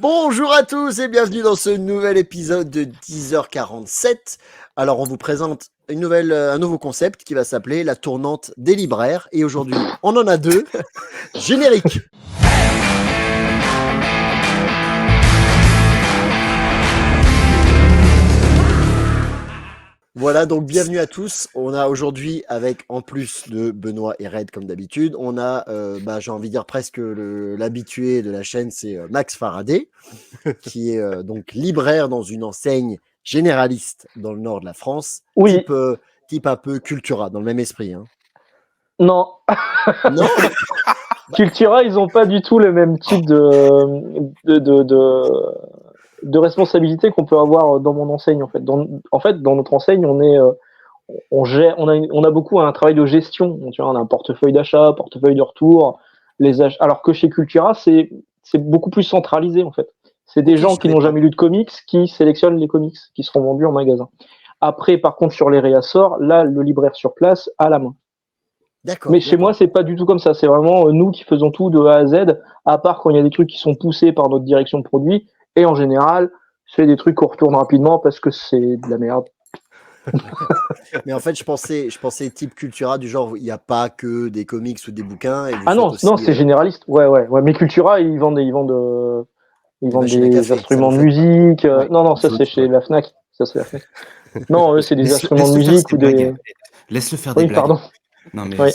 Bonjour à tous et bienvenue dans ce nouvel épisode de 10h47. Alors on vous présente un nouveau concept qui va s'appeler la tournante des libraires. Et aujourd'hui, on en a deux. Générique. Voilà, donc bienvenue à tous. On a aujourd'hui, avec en plus de Benoît et Red comme d'habitude, on a, j'ai envie de dire presque l'habitué de la chaîne, c'est Max Faraday, qui est donc libraire dans une enseigne généraliste dans le nord de la France, Oui. type un peu Cultura, dans le même esprit. Hein. Non. Non. Cultura, ils n'ont pas du tout le même type de responsabilité qu'on peut avoir dans mon enseigne. En fait, dans notre enseigne, on a beaucoup un travail de gestion. Tu vois, on a un portefeuille d'achat, portefeuille de retour, alors que chez Cultura, c'est beaucoup plus centralisé en fait. C'est des gens qui n'ont jamais lu de comics qui sélectionnent les comics qui seront vendus en magasin. Après, par contre, sur les réassorts, là, le libraire sur place a la main. Mais chez moi, c'est pas du tout comme ça. C'est vraiment nous qui faisons tout de A à Z, à part quand il y a des trucs qui sont poussés par notre direction de produit. Et en général, c'est des trucs qu'on retourne rapidement parce que c'est de la merde. Mais en fait, je pensais type Cultura, du genre, il n'y a pas que des comics ou des bouquins. Et non, aussi, non, c'est généraliste. Ouais. Mais Cultura, ils vendent des instruments de musique. Ouais. Non, ça c'est chez la Fnac. Non, eux, c'est des instruments de musique ou des. Laisse-le faire des blagues. Pardon. Non, mais. Ouais.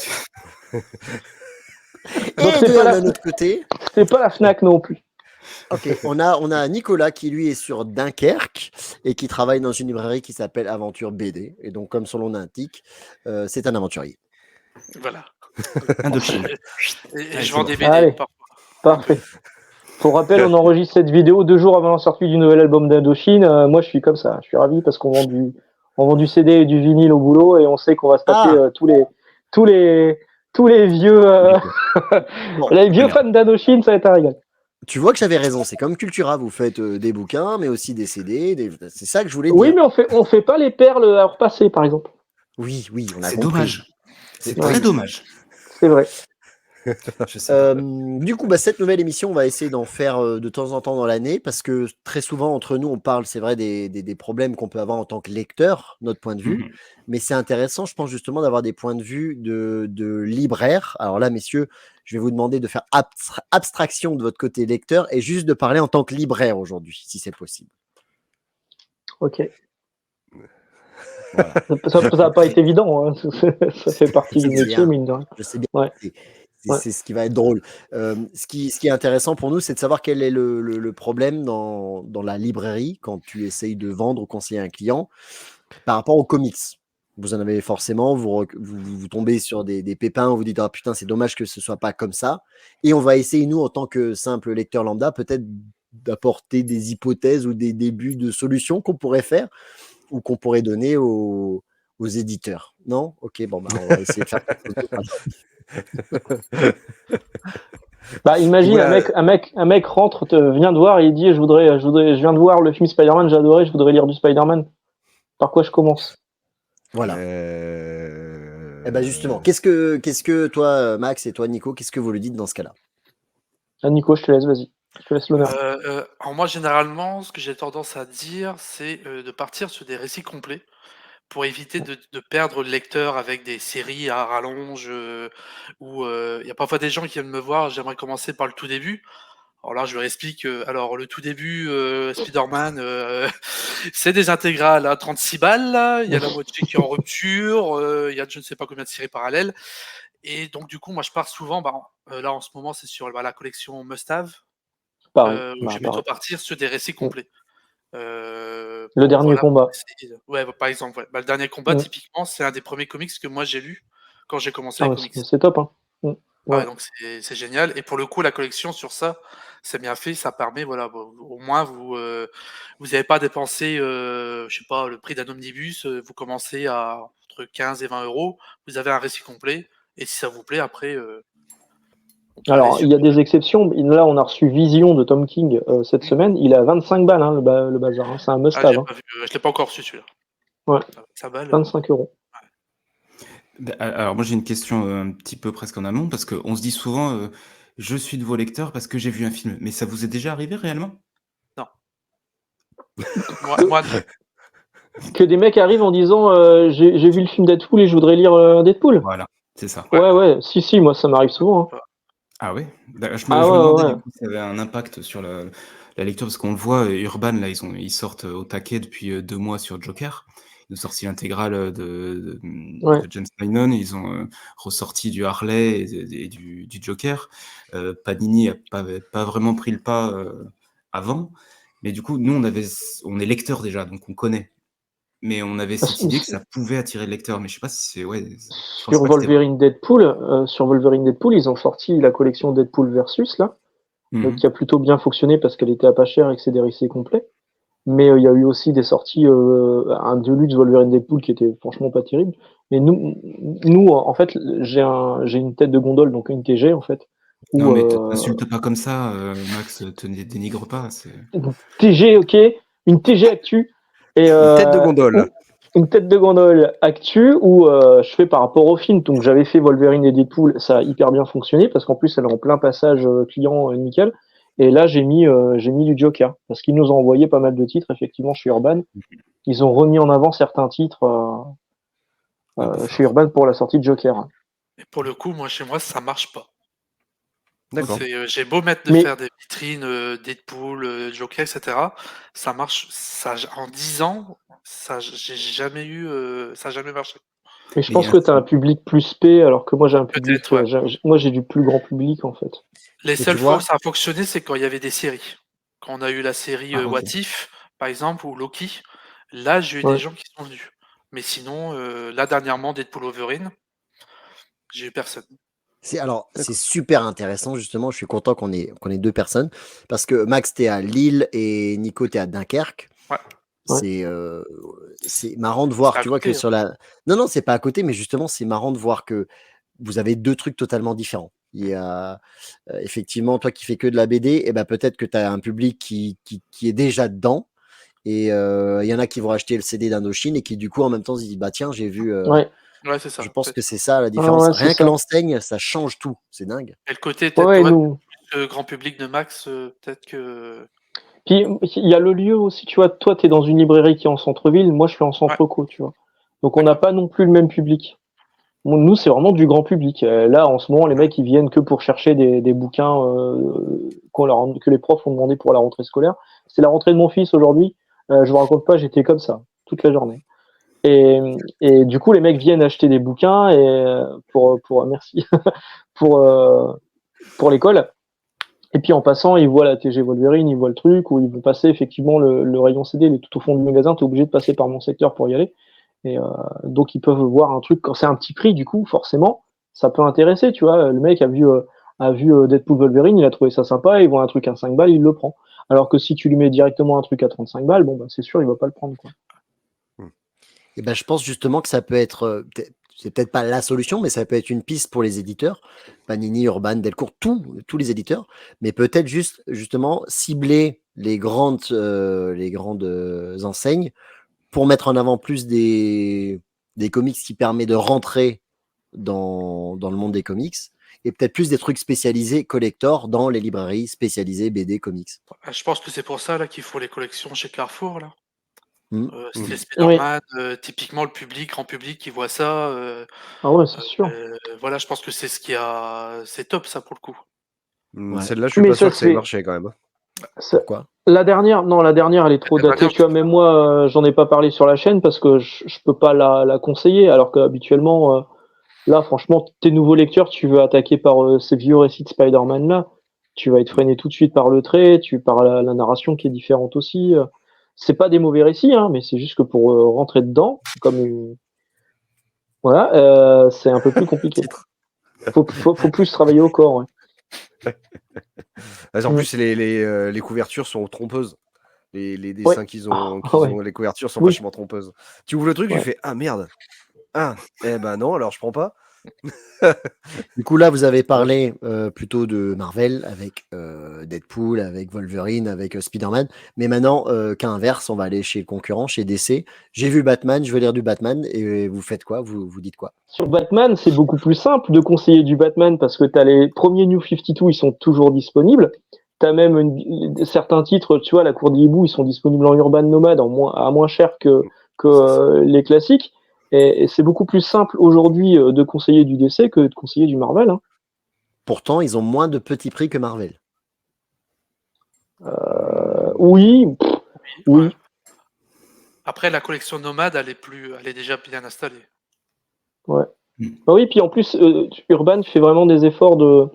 Donc, c'est pas d'un autre côté. C'est pas la Fnac non plus. Ok, on a Nicolas qui lui est sur Dunkerque et qui travaille dans une librairie qui s'appelle Aventure BD. Et donc, comme son nom l'indique, c'est un aventurier. Voilà. Indochine. Et je vends des BD. Allez, parfait. Pour rappel, on enregistre cette vidéo 2 jours avant la sortie du nouvel album d'Indochine. Moi, je suis comme ça. Je suis ravi parce qu'on vend du CD et du vinyle au boulot et on sait qu'on va se taper tous les vieux, les vieux fans d'Indochine, ça va être un régal. Tu vois que j'avais raison, c'est comme Cultura, vous faites des bouquins, mais aussi des CD, c'est ça que je voulais dire. Oui, mais on fait pas les perles à repasser, par exemple. Oui, on a C'est compris. dommage. C'est très dommage. C'est vrai. Du coup, cette nouvelle émission, on va essayer d'en faire de temps en temps dans l'année, parce que très souvent, entre nous, on parle, c'est vrai, des problèmes qu'on peut avoir en tant que lecteur, notre point de vue, mais c'est intéressant, je pense, justement, d'avoir des points de vue de libraires. Alors là, messieurs, je vais vous demander de faire abstraction de votre côté lecteur et juste de parler en tant que libraire aujourd'hui, si c'est possible. Ok. Voilà. Ça n'a pas été évident, hein. Ça fait partie du métier, mine de rien. Je sais bien. Ouais. C'est ce qui va être drôle. Ce qui est intéressant pour nous, c'est de savoir quel est le problème dans la librairie quand tu essayes de vendre ou conseiller un client par rapport aux comics. Vous en avez forcément, vous tombez sur des pépins où vous dites « Ah putain, c'est dommage que ce soit pas comme ça ». Et on va essayer, nous, en tant que simple lecteur lambda, peut-être d'apporter des hypothèses ou des débuts de solutions qu'on pourrait faire ou qu'on pourrait donner aux éditeurs. Non? Ok, on va essayer de faire imagine un mec rentre, vient te voir et il dit je viens de voir le film Spider-Man, j'ai adoré, je voudrais lire du Spider-Man. Par quoi je commence? Voilà. Justement, qu'est-ce que toi, Max, et toi, Nico, qu'est-ce que vous le dites dans ce cas-là? Nico, je te laisse, vas-y. Je te laisse l'honneur. Alors moi, généralement, ce que j'ai tendance à dire, c'est de partir sur des récits complets pour éviter de perdre le lecteur avec des séries à rallonge, où il y a parfois des gens qui viennent me voir, j'aimerais commencer par le tout début. Alors là, je leur explique, alors le tout début, Spider-Man, c'est des intégrales à 36 balles, là. Il y a la moitié qui est en rupture, il y a je ne sais pas combien de séries parallèles. Et donc du coup, moi, je pars souvent, là, en ce moment, c'est sur la collection Must Have. Je vais plutôt partir sur des récits complets. Le dernier combat. Par exemple, le dernier combat, typiquement, c'est un des premiers comics que moi j'ai lu quand j'ai commencé les comics. C'est top, hein. Ouais, donc c'est génial. Et pour le coup, la collection sur ça, c'est bien fait. Ça permet, au moins vous n'avez pas dépensé, je sais pas, le prix d'un omnibus. Vous commencez à entre 15 et 20 €. Vous avez un récit complet. Et si ça vous plaît, après. Alors, il y a des exceptions. Là, on a reçu Vision de Tom King cette semaine. Il est à 25 balles, hein, le bazar. Hein. C'est un must-have. Je l'ai pas encore reçu, celui-là. Ouais. 25 €. Alors, moi, j'ai une question un petit peu presque en amont, parce qu'on se dit souvent je suis de vos lecteurs parce que j'ai vu un film. Mais ça vous est déjà arrivé réellement? Moi, non. Que des mecs arrivent en disant j'ai vu le film Deadpool et je voudrais lire Deadpool. Voilà, c'est ça. Ouais, si, moi ça m'arrive souvent. Hein. Ah ouais? Je Ah me ouais, demandais ouais. du coup si ça avait un impact sur la lecture, parce qu'on le voit, Urban, là, ils sortent au taquet depuis 2 mois sur Joker. Ils ont sorti l'intégrale Ouais. de James Tynion, ils ont ressorti du Harley et du Joker. Panini a pas vraiment pris le pas avant, mais du coup, nous, on est lecteurs déjà, donc on connaît. Mais on avait cette idée que ça pouvait attirer le lecteur, mais je sais pas si c'est... Ouais, je pense Sur pas que c'était vrai. Wolverine Deadpool, ils ont sorti la collection Deadpool Versus là, Mhm. qui a plutôt bien fonctionné parce qu'elle était à pas cher et que c'est des récits complets. Mais il y a eu aussi des sorties, un Deluxe Wolverine Deadpool qui était franchement pas terrible. Mais nous en fait, j'ai une tête de gondole, donc une TG en fait. Non, Où, mais t'insultes pas comme ça, Max, te dénigre pas. une TG, ok, une TG Actu. Et, Une tête de gondole. une tête de gondole Actu où je fais par rapport au film. Donc j'avais fait Wolverine et Deadpool, ça a hyper bien fonctionné parce qu'en plus elle est en plein passage client nickel. Et là j'ai mis du Joker parce qu'ils nous ont envoyé pas mal de titres effectivement chez Urban. Ils ont remis en avant certains titres chez Urban pour la sortie de Joker. Et pour le coup, moi, chez moi, ça marche pas. D'accord. J'ai beau mettre de Mais- faire des vitrines, Deadpool, Joker, etc. Ça marche. En 10 ans, j'ai jamais eu, ça a jamais marché. Mais je Et pense que tu as un public plus P alors que moi j'ai un public. Peut-être, ouais. Moi j'ai du plus grand public en fait. Les tu seules fois vois- où ça a fonctionné, c'est quand il y avait des séries. Quand on a eu la série Ah, ok. What If, par exemple, ou Loki, là, j'ai eu Ouais. des gens qui sont venus. Mais sinon, là, dernièrement, Deadpool Wolverine, j'ai eu personne. C'est super intéressant, justement. Je suis content qu'on ait deux personnes. Parce que Max, t'es à Lille et Nico, t'es à Dunkerque. Ouais. C'est marrant de voir, C'est à tu vois, que côté, sur la. Non, c'est pas à côté, mais justement, c'est marrant de voir que vous avez deux trucs totalement différents. Il y a effectivement, toi qui fais que de la BD, et ben peut-être que tu as un public qui est déjà dedans. Et il y en a qui vont acheter le CD d'Indochine et qui, du coup, en même temps, se disent bah tiens, j'ai vu. Ouais. Ouais, c'est ça. Je pense que c'est ça la différence. ouais, c'est Rien que ça. l'enseigne, ça change tout. C'est dingue. Et le côté, Ouais, peut-être, ouais, ouais, nous. le grand public de Max, peut-être que. Puis il y a le lieu aussi, tu vois. Toi, tu es dans une librairie qui est en centre-ville, moi je suis en centre-co, tu vois. Donc on n'a pas non plus le même public. Bon, nous, c'est vraiment du grand public. Là, en ce moment, les mecs, ils viennent que pour chercher des bouquins que les profs ont demandé pour la rentrée scolaire. C'est la rentrée de mon fils aujourd'hui. Je vous raconte pas, j'étais comme ça toute la journée. Et du coup, les mecs viennent acheter des bouquins et merci pour l'école. Et puis en passant, ils voient la TG Wolverine, ils voient le truc, ou ils vont passer effectivement le rayon CD, il est tout au fond du magasin, tu es obligé de passer par mon secteur pour y aller. Et donc ils peuvent voir un truc, quand c'est un petit prix, du coup, forcément, ça peut intéresser, tu vois. Le mec a vu Deadpool Wolverine, il a trouvé ça sympa, il voit un truc à 5 balles, il le prend. Alors que si tu lui mets directement un truc à 35 balles, bon, bah, c'est sûr, il va pas le prendre, quoi. Et ben, je pense justement que ça peut être, c'est peut-être pas la solution, mais ça peut être une piste pour les éditeurs, Panini, Urban, Delcourt, tous les éditeurs, mais peut-être justement cibler les grandes enseignes pour mettre en avant plus des comics qui permettent de rentrer dans le monde des comics et peut-être plus des trucs spécialisés collector dans les librairies spécialisées BD comics. Je pense que c'est pour ça là qu'il faut les collections chez Carrefour là. Mm. C'était Spider-Man, typiquement le public, grand public qui voit ça. Ah ouais, c'est sûr. Voilà, je pense que c'est c'est top ça pour le coup. Ouais. Celle-là, je suis Mais pas ça sûr que se ça ait fait. marché quand même. Pourquoi? La dernière, elle est trop La datée. dernière, Tu vois, même moi, j'en ai pas parlé sur la chaîne parce que je peux pas la conseiller. Alors qu'habituellement, là, franchement, tes nouveaux lecteurs, tu veux attaquer par ces vieux récits de Spider-Man là, tu vas être freiné tout de suite par le trait, par la narration qui est différente aussi. C'est pas des mauvais récits, hein, mais c'est juste que pour rentrer dedans, voilà, c'est un peu plus compliqué. Faut plus travailler au corps. Ouais. En plus, les couvertures sont trompeuses. Les dessins qu'ils ont, les couvertures sont vachement trompeuses. Tu ouvres le truc, tu fais ah merde. Ah, eh ben non, alors je prends pas. Du coup, là, vous avez parlé plutôt de Marvel avec Deadpool, avec Wolverine, avec Spider-Man. Mais maintenant, qu'inverse, on va aller chez le concurrent, chez DC. J'ai vu Batman, je veux lire du Batman. Et vous faites quoi? Vous dites quoi? Sur Batman, c'est beaucoup plus simple de conseiller du Batman parce que tu as les premiers New 52, ils sont toujours disponibles. t'as même certains titres, tu vois, la Cour des hiboux, ils sont disponibles en Urban Nomade à moins cher que les classiques. Et c'est beaucoup plus simple aujourd'hui de conseiller du DC que de conseiller du Marvel. Hein. Pourtant, ils ont moins de petits prix que Marvel. Oui. Ouais. Après, la collection Nomade, elle est déjà bien installée. Ouais. Bah oui, puis en plus, Urban fait vraiment des efforts de.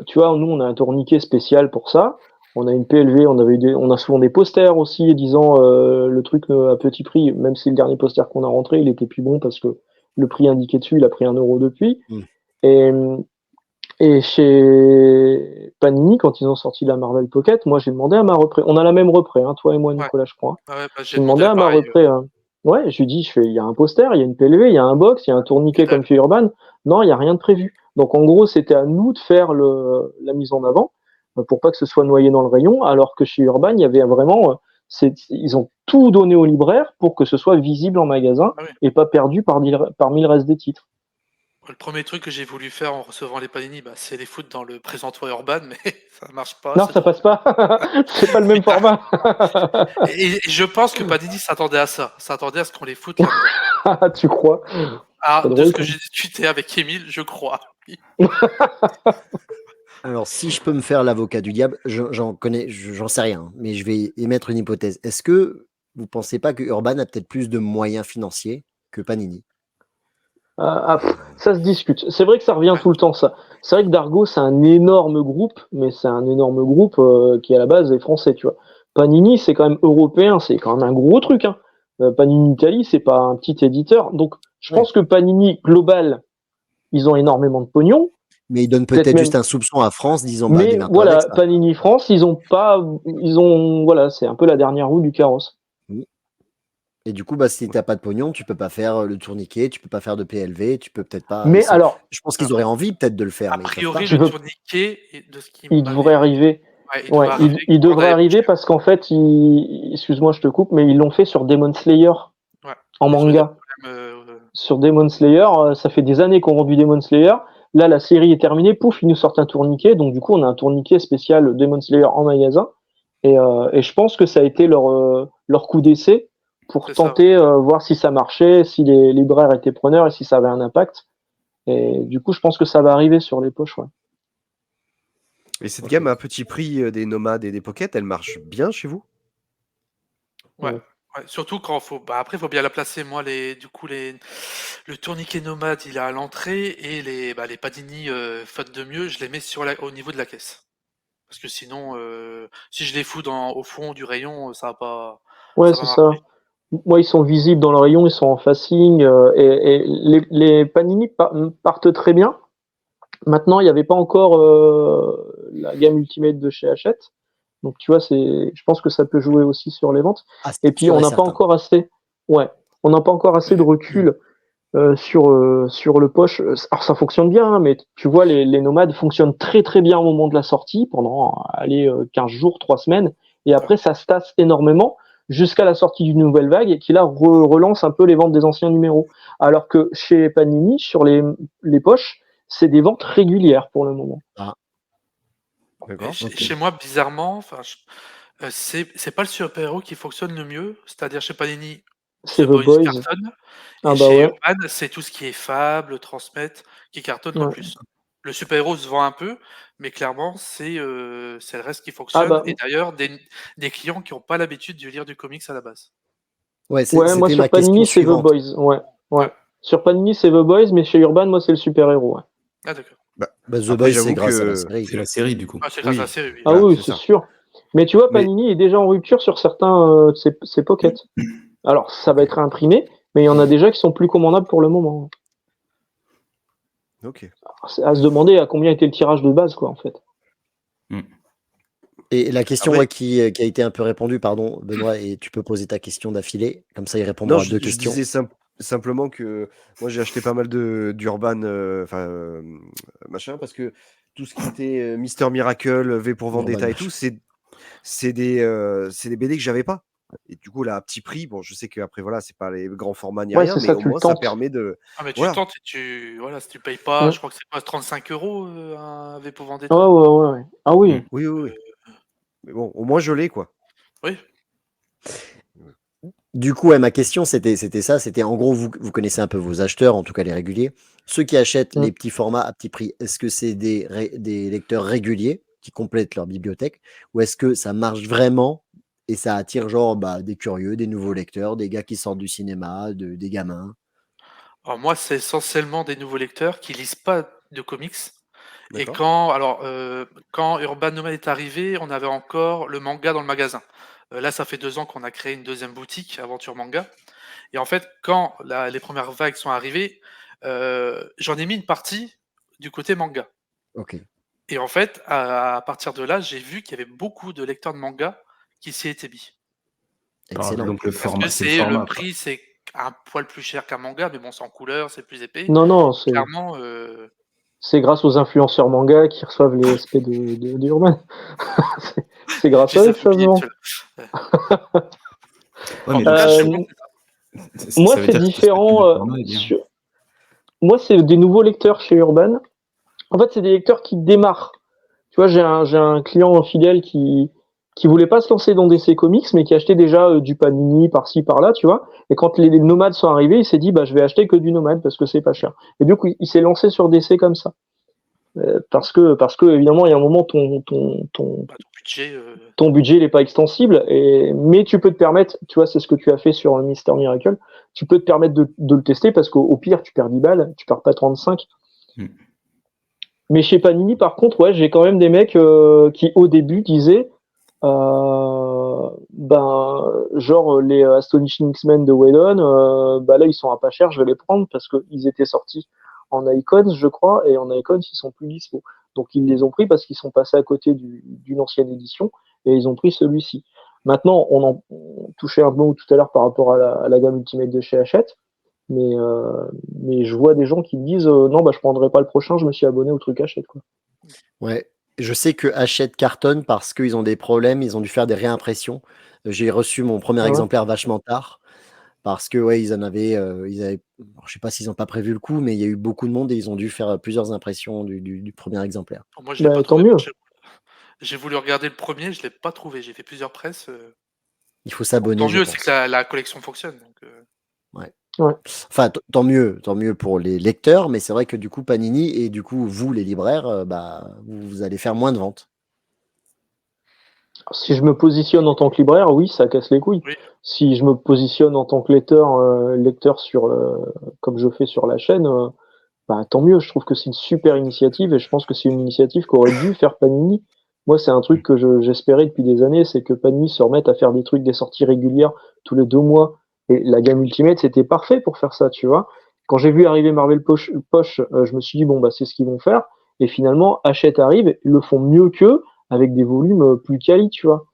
Tu vois, nous, on a un tourniquet spécial pour ça. On a une PLV, on a souvent des posters aussi disant le truc à petit prix, même si le dernier poster qu'on a rentré, il était plus bon parce que le prix indiqué dessus, il a pris 1 euro depuis. Et chez Panini, quand ils ont sorti la Marvel Pocket, moi j'ai demandé à ma repré. On a la même repré, hein, toi et moi, Nicolas, je crois. Ah ouais, j'ai demandé à ma repré. Ouais, je lui dis, il y a un poster, il y a une PLV, il y a un box, il y a un tourniquet comme chez Urban. Non, il n'y a rien de prévu. Donc en gros, c'était à nous de faire la mise en avant pour pas que ce soit noyé dans le rayon, alors que chez Urban, il y avait vraiment. Ils ont tout donné au libraire pour que ce soit visible en magasin et pas perdu parmi le reste des titres. Le premier truc que j'ai voulu faire en recevant les Panini, c'est les foutre dans le présentoir Urban, mais ça marche pas. Non, ça passe pas. C'est pas le même format. Et je pense que Panini s'attendait à ça. S'attendait à ce qu'on les foute là-dedans. Tu crois? De ce que j'ai discuté avec Émile, je crois. Alors, si je peux me faire l'avocat du diable, j'en sais rien, mais je vais émettre une hypothèse. Est-ce que vous pensez pas que Urban a peut-être plus de moyens financiers que Panini? Ça se discute. C'est vrai que ça revient tout le temps, ça. C'est vrai que Dargo, c'est un énorme groupe, mais c'est un énorme groupe qui, à la base, est français, tu vois. Panini, c'est quand même européen, c'est quand même un gros truc. Hein. Panini Italie, c'est pas un petit éditeur. Donc, je pense que Panini Global, ils ont énormément de pognon. Mais ils donnent peut-être juste un soupçon à France, disant mais voilà, Panini France, voilà, c'est un peu la dernière roue du carrosse. Et du coup, si t'as pas de pognon, tu peux pas faire le tourniquet, tu peux pas faire de PLV, tu peux peut-être pas. Mais alors, je pense qu'ils auraient envie peut-être de le faire. A mais priori, le tourniquet, de ce qui il devrait arriver. Il devrait arriver parce qu'en fait, excuse-moi, je te coupe, mais ils l'ont fait sur Demon Slayer en manga. Sur Demon Slayer, ça fait des années qu'on revu Demon Slayer. Là, la série est terminée, pouf, ils nous sortent un tourniquet. Donc, du coup, on a un tourniquet spécial Demon Slayer en magasin. Et je pense que ça a été leur coup d'essai pour tenter, voir si ça marchait, si les libraires étaient preneurs et si ça avait un impact. Et du coup, je pense que ça va arriver sur les poches. Ouais. Et cette gamme à petit prix des nomades et des pockets, elle marche bien chez vous? Ouais. Surtout quand après, il faut bien la placer. Moi, le tourniquet nomade, il est à l'entrée et les Panini, faute de mieux, je les mets au niveau de la caisse. Parce que sinon, si je les fous au fond du rayon, ça va pas. Ouais, c'est ça. Moi, ils sont visibles dans le rayon, ils sont en facing et les Panini partent très bien. Maintenant, il n'y avait pas encore la gamme Ultimate de chez Hachette. Donc, tu vois, je pense que ça peut jouer aussi sur les ventes. Et puis, on n'a pas encore assez. Ouais, on n'a pas encore assez de recul sur le poche. Alors, ça fonctionne bien, hein, mais tu vois, les nomades fonctionnent très très bien au moment de la sortie, pendant 15 jours, 3 semaines. Et après, ça se tasse énormément jusqu'à la sortie d'une nouvelle vague et qui là relance un peu les ventes des anciens numéros. Alors que chez Panini, sur les poches, c'est des ventes régulières pour le moment. Chez moi, bizarrement, c'est pas le super-héros qui fonctionne le mieux. C'est-à-dire chez Panini, c'est The Boys cartonne. Et chez Urban, c'est tout ce qui est Fable, Transmet qui cartonne le plus. Le super-héros se vend un peu, mais clairement, c'est le reste qui fonctionne. Et d'ailleurs, des clients qui n'ont pas l'habitude de lire du comics à la base. Ouais, moi sur Panini, c'est The Boys. Ouais. Sur Panini, c'est The Boys, mais chez Urban, moi, c'est le super-héros. Ouais. Ah, d'accord. The Boys, c'est grâce à la série. C'est la série, du coup. Ah, c'est grâce à la série, oui. Ah oui, c'est sûr. Mais tu vois, Panini est déjà en rupture sur certains de ses pockets. Alors, ça va être imprimé, mais il y en a déjà qui sont plus commandables pour le moment. Ok. Alors, à se demander à combien était le tirage de base, quoi, en fait. Et la question qui a été un peu répondue, pardon, Benoît, et tu peux poser ta question d'affilée, comme ça ils répondront à deux questions. Je disais simplement que moi j'ai acheté pas mal d'Urban, machin, parce que tout ce qui était Mister Miracle, V pour Vendetta et tout, c'est des BD que j'avais pas. Et du coup, là, à petit prix, bon, je sais qu'après, voilà, c'est pas les grands formats ni Ouais, rien, c'est mais ça, au tu le moins, ça tentes. permet de. Ah, mais tu Voilà. tentes et voilà, si tu payes pas, je crois que c'est pas 35 € un V pour Vendetta. Ouais. Ah oui. Oui. Mais bon, au moins, je l'ai, quoi. Oui. Du coup, ouais, ma question, c'était ça. C'était en gros, vous connaissez un peu vos acheteurs, en tout cas les réguliers. Ceux qui achètent les petits formats à petit prix, est-ce que c'est des lecteurs réguliers qui complètent leur bibliothèque ou est-ce que ça marche vraiment et ça attire genre des curieux, des nouveaux lecteurs, des gars qui sortent du cinéma, des gamins? Alors moi, c'est essentiellement des nouveaux lecteurs qui lisent pas de comics. Et D'accord. quand Urban Nomad est arrivé, on avait encore le manga dans le magasin. Là, ça fait 2 ans qu'on a créé une deuxième boutique, Aventure Manga. Et en fait, quand les premières vagues sont arrivées, j'en ai mis une partie du côté manga. Ok, Et en fait, à partir de là, j'ai vu qu'il y avait beaucoup de lecteurs de manga qui s'y étaient mis. excellent. Donc le Parce format, que c'est le le format, quoi. prix, c'est un poil plus cher qu'un manga, mais bon, c'est en couleur, c'est plus épais. Non, Clairement, c'est grâce aux influenceurs manga qui reçoivent les SP de Urban. C'est grâce je à les eux que ça se avais oubliés, vend. ceux-là. Ouais, En mais tout le cas, format, Moi, ça veut c'est dire que ce différent. format est bien. Moi, c'est des nouveaux lecteurs chez Urban. En fait, c'est des lecteurs qui démarrent. Tu vois, j'ai un client fidèle qui voulait pas se lancer dans DC Comics, mais qui achetait déjà du Panini par-ci, par-là, tu vois. Et quand les nomades sont arrivés, il s'est dit, je vais acheter que du nomade parce que c'est pas cher. Et du coup, il s'est lancé sur DC comme ça. Parce que évidemment, il y a un moment, ton budget. budget n'est pas extensible, mais tu peux te permettre, tu vois, c'est ce que tu as fait sur le Mister Miracle, tu peux te permettre de le tester parce qu'au pire, tu perds 10 balles, tu perds pas 35. Mais chez Panini, par contre, ouais, j'ai quand même des mecs qui, au début, disaient genre les Astonishing X-Men de Whedon, là, ils sont à pas cher, je vais les prendre parce qu'ils étaient sortis en Icons, je crois, et en Icons, ils sont plus dispo. Donc, ils les ont pris parce qu'ils sont passés à côté d'une ancienne édition et ils ont pris celui-ci. Maintenant, on touchait un peu tout à l'heure par rapport à la gamme Ultimate de chez Hachette. Mais je vois des gens qui me disent non, je prendrai pas le prochain, je me suis abonné au truc Hachette, quoi. Ouais, je sais que Hachette cartonne parce qu'ils ont des problèmes, ils ont dû faire des réimpressions. J'ai reçu mon premier exemplaire vachement tard parce que ouais, ils avaient, je sais pas s'ils n'ont pas prévu le coup, mais il y a eu beaucoup de monde et ils ont dû faire plusieurs impressions du premier exemplaire. Moi, je l'ai pas Tant trouvé. mieux. J'ai voulu regarder le premier, je l'ai pas trouvé. J'ai fait plusieurs presses. Il faut s'abonner, Tant je mieux, pense. c'est que la collection fonctionne. Donc, ouais. Enfin, tant mieux pour les lecteurs, mais c'est vrai que du coup, Panini et du coup, vous, les libraires, vous allez faire moins de ventes. Si je me positionne en tant que libraire, oui, ça casse les couilles. oui. Si je me positionne en tant que lecteur sur comme je fais sur la chaîne, tant mieux. Je trouve que c'est une super initiative et je pense que c'est une initiative qu'aurait dû faire Panini. Moi, c'est un truc que j'espérais depuis des années, c'est que Panini se remette à faire des sorties régulières tous les 2 mois. Et la gamme Ultimate, c'était parfait pour faire ça, tu vois. Quand j'ai vu arriver Marvel Poche, je me suis dit, c'est ce qu'ils vont faire. Et finalement, Hachette arrive, ils le font mieux qu'eux, avec des volumes plus quali, tu vois.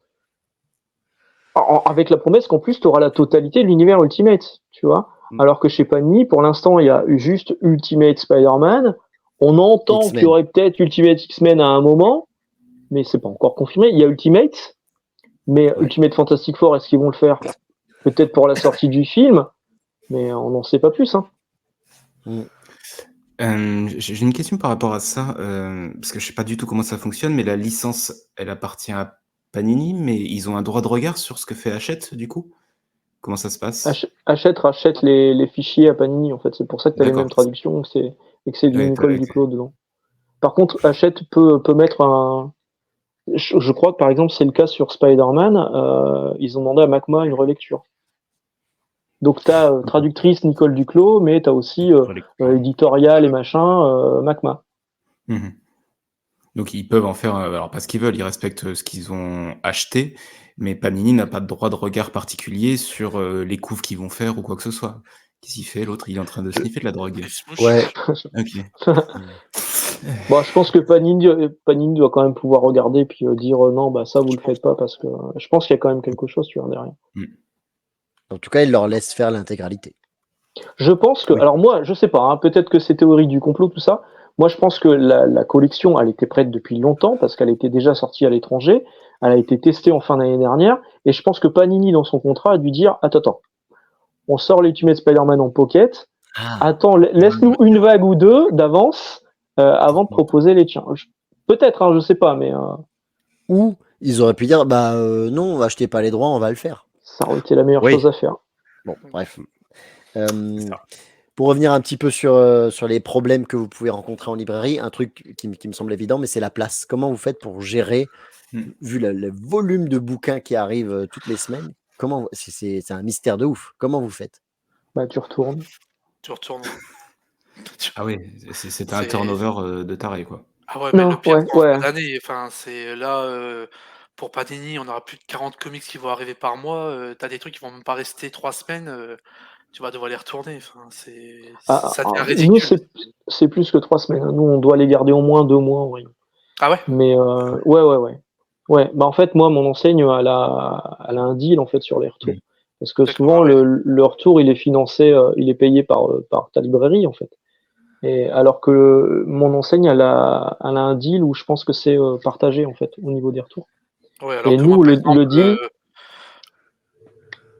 Avec la promesse qu'en plus, tu auras la totalité de l'univers Ultimate, tu vois. Alors que chez Panini, pour l'instant, il y a juste Ultimate Spider-Man. On entend qu'il y aurait peut-être Ultimate X-Men à un moment, mais c'est pas encore confirmé. Il y a Ultimate, mais Ultimate Fantastic Four, est-ce qu'ils vont le faire? Peut-être pour la sortie du film, mais on n'en sait pas plus. Hein. J'ai une question par rapport à ça, parce que je sais pas du tout comment ça fonctionne, mais la licence, elle appartient à Panini, mais ils ont un droit de regard sur ce que fait Hachette, du coup? Comment ça se passe? Hachette rachète les fichiers à Panini, en fait. C'est pour ça que tu as les mêmes traductions et que c'est du Nicole Duclos dedans. Par contre, Hachette peut mettre un... Je crois que, par exemple, c'est le cas sur Spider-Man. Ils ont demandé à Macma une relecture. Donc, tu as traductrice Nicole Duclos, mais tu as aussi éditorial et machin, Macma. Donc, ils peuvent en faire... alors, parce qu'ils veulent, ils respectent ce qu'ils ont acheté, mais Panini n'a pas de droit de regard particulier sur les couves qu'ils vont faire ou quoi que ce soit. Qu'est-ce qu'il fait, l'autre? Il est en train de sniffer de la drogue. Ouais. Ok. Je pense que Panini doit quand même pouvoir regarder puis dire non, ça vous le faites pas parce que je pense qu'il y a quand même quelque chose, tu vois, derrière. En tout cas, il leur laisse faire l'intégralité. Je pense que, alors moi, je sais pas, hein, peut-être que c'est théorie du complot, tout ça. Moi, je pense que la collection, elle était prête depuis longtemps parce qu'elle était déjà sortie à l'étranger. Elle a été testée en fin d'année dernière, et je pense que Panini, dans son contrat, a dû dire, attends, on sort l'Ultimate Spider-Man en pocket, attends, laisse-nous une vague ou deux d'avance avant de proposer les tiens. Peut-être, hein, je sais pas, mais... Ou ils auraient pu dire, non, achetez pas les droits, on va le faire. Ça aurait été la meilleure chose à faire. Bon, bref. Pour revenir un petit peu sur les problèmes que vous pouvez rencontrer en librairie, un truc qui me semble évident, mais c'est la place. Comment vous faites pour gérer, vu le volume de bouquins qui arrivent toutes les semaines, c'est un mystère de ouf. Comment vous faites? Tu retournes. Ah oui, c'est un turnover de taré, quoi. Ah ouais, mais le pire, c'est en fin d'année. Enfin, c'est là, pour Panini, on aura plus de 40 comics qui vont arriver par mois. T'as des trucs qui vont même pas rester 3 semaines. Tu vas devoir les retourner. Enfin, ça devient ridicule. Nous, c'est plus que 3 semaines. Nous, on doit les garder au moins 2 mois en rayon. Ah ouais? Mais ouais. Ouais, en fait, moi, mon enseigne, elle a un deal en fait sur les retours. Parce que souvent, le retour, il est financé, il est payé par ta librairie en fait. Et alors que mon enseigne, elle a un deal où je pense que c'est partagé en fait au niveau des retours. Ouais, alors et que nous, moi, le deal.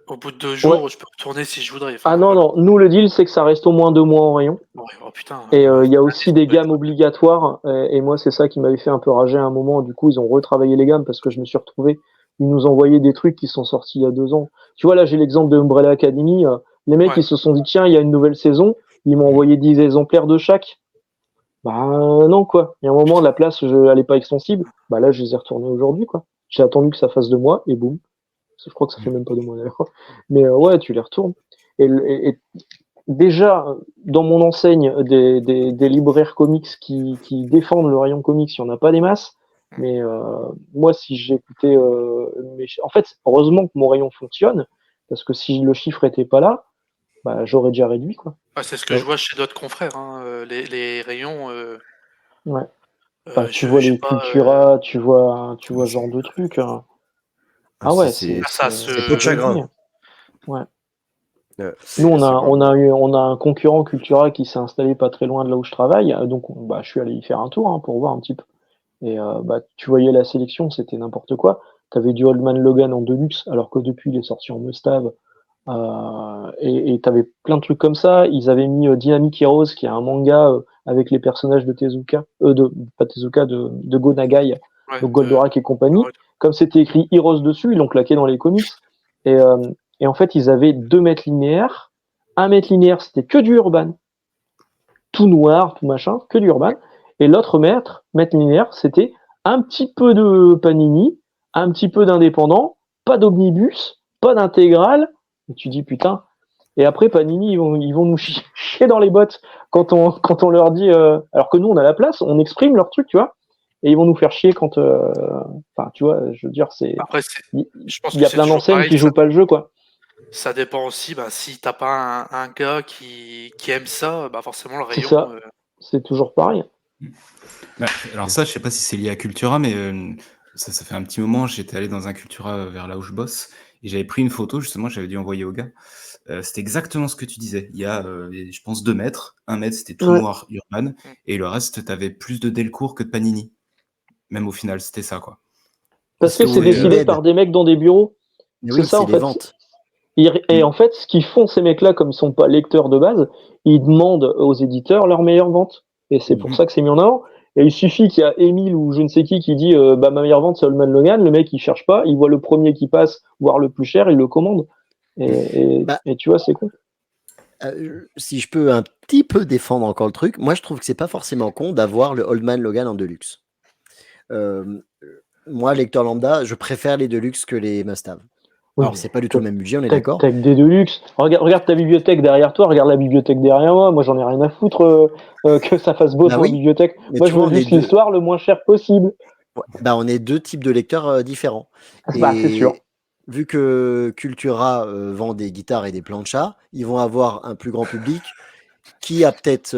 Au bout de 2 jours, je peux retourner si je voudrais. Enfin, non, nous, le deal, c'est que ça reste au moins 2 mois en rayon. Ouais, oh, putain, et il y a aussi des gammes obligatoires. Et moi, c'est ça qui m'avait fait un peu rager à un moment. Du coup, ils ont retravaillé les gammes parce que je me suis retrouvé. Ils nous envoyaient des trucs qui sont sortis il y a 2 ans. Tu vois, là, j'ai l'exemple de Umbrella Academy. Les mecs, ils se sont dit, tiens, il y a une nouvelle saison. Ils m'ont envoyé 10 exemplaires de chaque. Non, quoi. Il y a un moment, la place, elle est pas extensible. Là, je les ai retournés aujourd'hui, quoi. J'ai attendu que ça fasse 2 mois et boum. Je crois que ça fait même pas 2 mois d'ailleurs. Mais ouais, tu les retournes. Et déjà, dans mon enseigne, des libraires comics qui défendent le rayon comics, il n'y en a pas des masses. Mais moi, si j'écoutais... En fait, heureusement que mon rayon fonctionne, parce que si le chiffre était pas là, j'aurais déjà réduit, quoi. C'est ce que je vois chez d'autres confrères, hein, les rayons... Ouais. Tu vois les Cultura, tu vois ce genre de trucs. Ah ouais, c'est peu de chagrin. Ouais. Nous, on a un concurrent Cultura qui s'est installé pas très loin de là où je travaille, donc je suis allé y faire un tour pour voir un petit peu. Et tu voyais la sélection, c'était n'importe quoi. T'avais du Old Man Logan en Deluxe, alors que depuis il est sorti en Must-Have. Et t'avais plein de trucs comme ça. Ils avaient mis Dynamic Heroes, qui est un manga avec les personnages de Tezuka, de Go Nagai, donc Goldorak et compagnie. Comme c'était écrit Heroes dessus, ils l'ont claqué dans les comics. Et en fait, ils avaient 2 mètres linéaires. 1 mètre linéaire, c'était que du Urban. Tout noir, tout machin, que du Urban. Et l'autre mètre linéaire, c'était un petit peu de Panini, un petit peu d'indépendant, pas d'omnibus, pas d'intégrale. Et tu dis, putain. Et après, Panini, ils vont nous chier dans les bottes quand on leur dit... alors que nous, on a la place, on exprime leur truc, tu vois. Et ils vont nous faire chier quand... Enfin, tu vois, je veux dire, c'est... Après, il y a plein d'enseignes qui jouent pas le jeu, quoi. Ça dépend aussi, si t'as pas un gars qui aime ça, forcément le rayon... C'est ça, c'est toujours pareil. Alors ça, je sais pas si c'est lié à Cultura, mais ça fait un petit moment, j'étais allé dans un Cultura vers là où je bosse, et j'avais pris une photo, justement, j'avais dû envoyer au gars. C'était exactement ce que tu disais. Il y a, je pense, 2 mètres. 1 mètre, c'était tout noir, Urban, et le reste, t'avais plus de Delcourt que de Panini. Même au final, c'était ça, quoi. Parce que c'est décidé par des mecs dans des bureaux. C'est ça, en fait. Ventes. Et en fait, ce qu'ils font, ces mecs-là, comme ils sont pas lecteurs de base, ils demandent aux éditeurs leur meilleure vente. Et c'est pour ça que c'est mis en avant. Et il suffit qu'il y a Émile ou je ne sais qui dit ma meilleure vente, c'est Old Man Logan. Le mec, il cherche pas. Il voit le premier qui passe, voire le plus cher, il le commande. Et tu vois, c'est con. Si je peux un petit peu défendre encore le truc, moi, je trouve que c'est pas forcément con d'avoir le Old Man Logan en Deluxe. Moi, lecteur lambda, je préfère les Deluxe que les Must-Have. Oui, alors, c'est pas du tout le même budget, on est d'accord. T'as des Deluxe. Regarde ta bibliothèque derrière toi, regarde la bibliothèque derrière moi. Moi, j'en ai rien à foutre que ça fasse beau sur la bibliothèque. Moi, je veux juste l'histoire le moins cher possible. On est 2 types de lecteurs différents. C'est sûr. Vu que Cultura vend des guitares et des planchas, ils vont avoir un plus grand public qui a peut-être,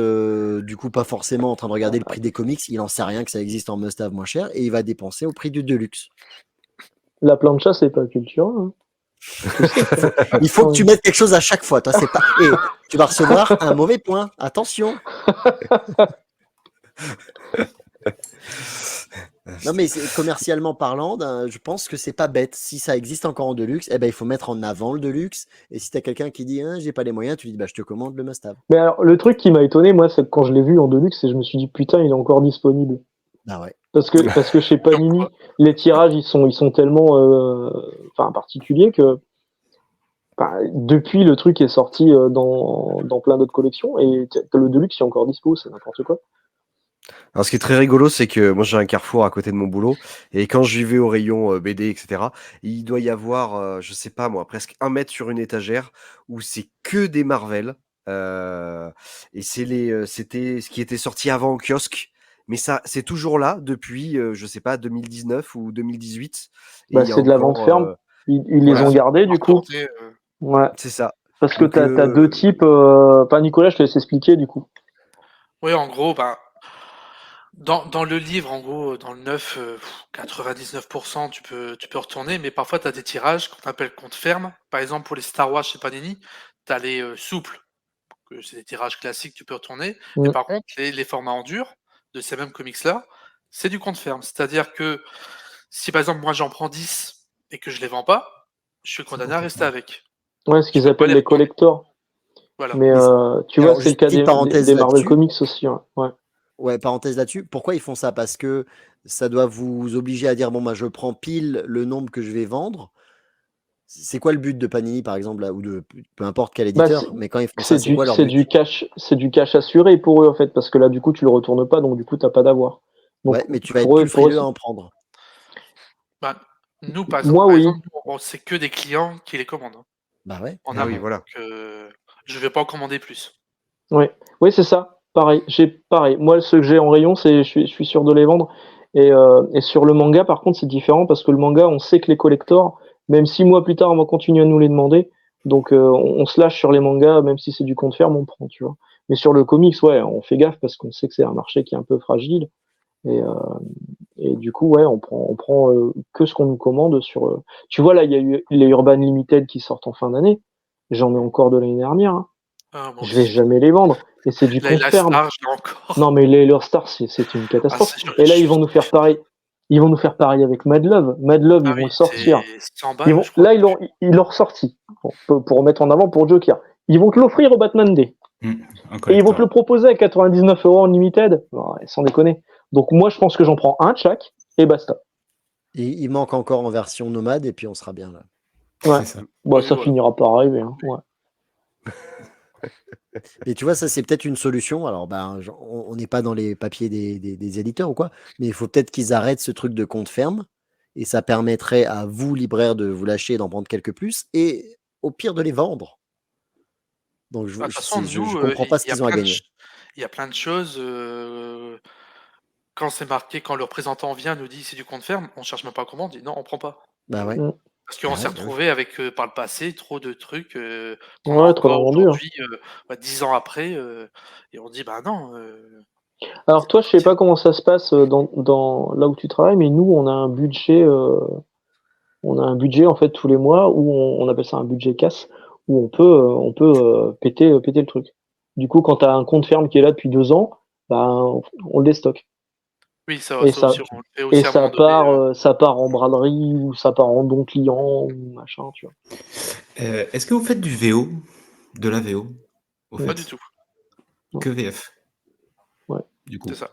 du coup, pas forcément en train de regarder le prix des comics. Il n'en sait rien que ça existe en must-have moins cher et il va dépenser au prix du Deluxe. La plancha, c'est pas Cultura. Hein. Il faut que tu mettes quelque chose à chaque fois. Toi, c'est pas... Et tu vas recevoir un mauvais point. Attention. Non, mais commercialement parlant, je pense que c'est pas bête. Si ça existe encore en Deluxe, eh ben, il faut mettre en avant le Deluxe. Et si tu as quelqu'un qui dit, hein, j'ai pas les moyens, tu lui dis, bah, je te commande le must-have. Mais alors, le truc qui m'a étonné, moi, c'est que quand je l'ai vu en Deluxe, et je me suis dit, putain, il est encore disponible. Ah ouais. Parce que chez Panini, les tirages, ils sont tellement particuliers que depuis, le truc est sorti dans plein d'autres collections, et le Deluxe est encore dispo, c'est n'importe quoi. Alors, ce qui est très rigolo, c'est que moi j'ai un Carrefour à côté de mon boulot, et quand j'y vais au rayon BD, etc., il doit y avoir, je sais pas moi, presque 1 mètre sur une étagère où c'est que des Marvel. Et c'était ce qui était sorti avant au kiosque, mais ça, c'est toujours là depuis, je sais pas, 2019 ou 2018. Et il y a C'est de la vente ferme. Ils les ont gardés, du coup. Ouais. C'est ça. Parce que t'as deux types. Nicolas, je te laisse expliquer, du coup. Oui, en gros, dans le livre, en gros, dans le 9, 99%, tu peux retourner, mais parfois tu as des tirages qu'on appelle compte ferme. Par exemple, pour les Star Wars chez Panini, tu as les souples, que c'est des tirages classiques, tu peux retourner. Mais par contre, les formats en dur de ces mêmes comics-là, c'est du compte ferme. C'est-à-dire que si par exemple, moi j'en prends 10 et que je les vends pas, je suis condamné à rester avec. Ouais, ce qu'ils appellent les collectors. Voilà. Mais tu vois, c'est le cas des Marvel Comics aussi. Ouais. Ouais, parenthèse là-dessus. Pourquoi ils font ça? Parce que ça doit vous obliger à dire, bon, moi, je prends pile le nombre que je vais vendre. C'est quoi le but de Panini, par exemple, là, ou de peu importe quel éditeur, mais quand ils font ça, c'est quoi leur but? C'est du cash assuré pour eux, en fait, parce que là, du coup, tu le retournes pas, donc du coup, t'as pas d'avoir. Ouais, mais tu vas être plus frileux à en prendre. Nous, par exemple, c'est que des clients qui les commandent. Bah ouais. En amont, voilà. donc, je vais pas en commander plus. Oui, c'est ça. Pareil. Moi, ceux que j'ai en rayon, je suis sûr de les vendre. Et sur le manga, par contre, c'est différent parce que le manga, on sait que les collectors, même 6 mois plus tard, on va continuer à nous les demander. Donc, on se lâche sur les mangas, même si c'est du compte ferme, on prend, tu vois. Mais sur le comics, ouais, on fait gaffe parce qu'on sait que c'est un marché qui est un peu fragile. Et du coup, ouais, on prend que ce qu'on nous commande sur. Tu vois, là, il y a eu les Urban Limited qui sortent en fin d'année. J'en ai encore de l'année dernière. Hein. Je vais jamais les vendre. Et c'est du compte ferme. Non, mais les Stars, c'est une catastrophe. Et là, ils vont nous faire pareil. Ils vont nous faire pareil avec Mad Love. Mad Love, ils vont le sortir. Là, ils l'ont ressorti pour remettre en avant pour Joker. Ils vont te l'offrir au Batman Day. Et ils vont te le proposer à 99 € en limited. Non, sans déconner. Donc moi, je pense que j'en prends un de chaque et basta. Et il manque encore en version nomade et puis on sera bien là. Ouais. Ça finira par arriver. Hein. Ouais. Et tu vois, ça c'est peut-être une solution. Alors, on n'est pas dans les papiers des éditeurs ou quoi, mais il faut peut-être qu'ils arrêtent ce truc de compte ferme et ça permettrait à vous, libraires, de vous lâcher et d'en prendre quelques plus et au pire de les vendre. Donc, je comprends pas ce qu'ils ont à gagner. Il y a plein de choses. Quand c'est marqué, quand le représentant vient, nous dit c'est du compte ferme, on cherche même pas comment, on dit non, on prend pas. Bah ouais. Parce qu'on s'est retrouvé avec, par le passé, trop de trucs qu'on a encore aujourd'hui, 10 ans après, et on dit bah non. Alors toi, je sais pas comment ça se passe dans là où tu travailles, mais nous, on a un budget en fait tous les mois où on appelle ça un budget casse, où on peut péter le truc. Du coup, quand tu as un compte ferme qui est là depuis 2 ans, on le déstocke. Oui, ça part en braderie ou ça part en don client ou machin, tu vois. Est-ce que vous faites du VO, de la VO Pas du tout. Que VF. Ouais. Du coup. C'est ça.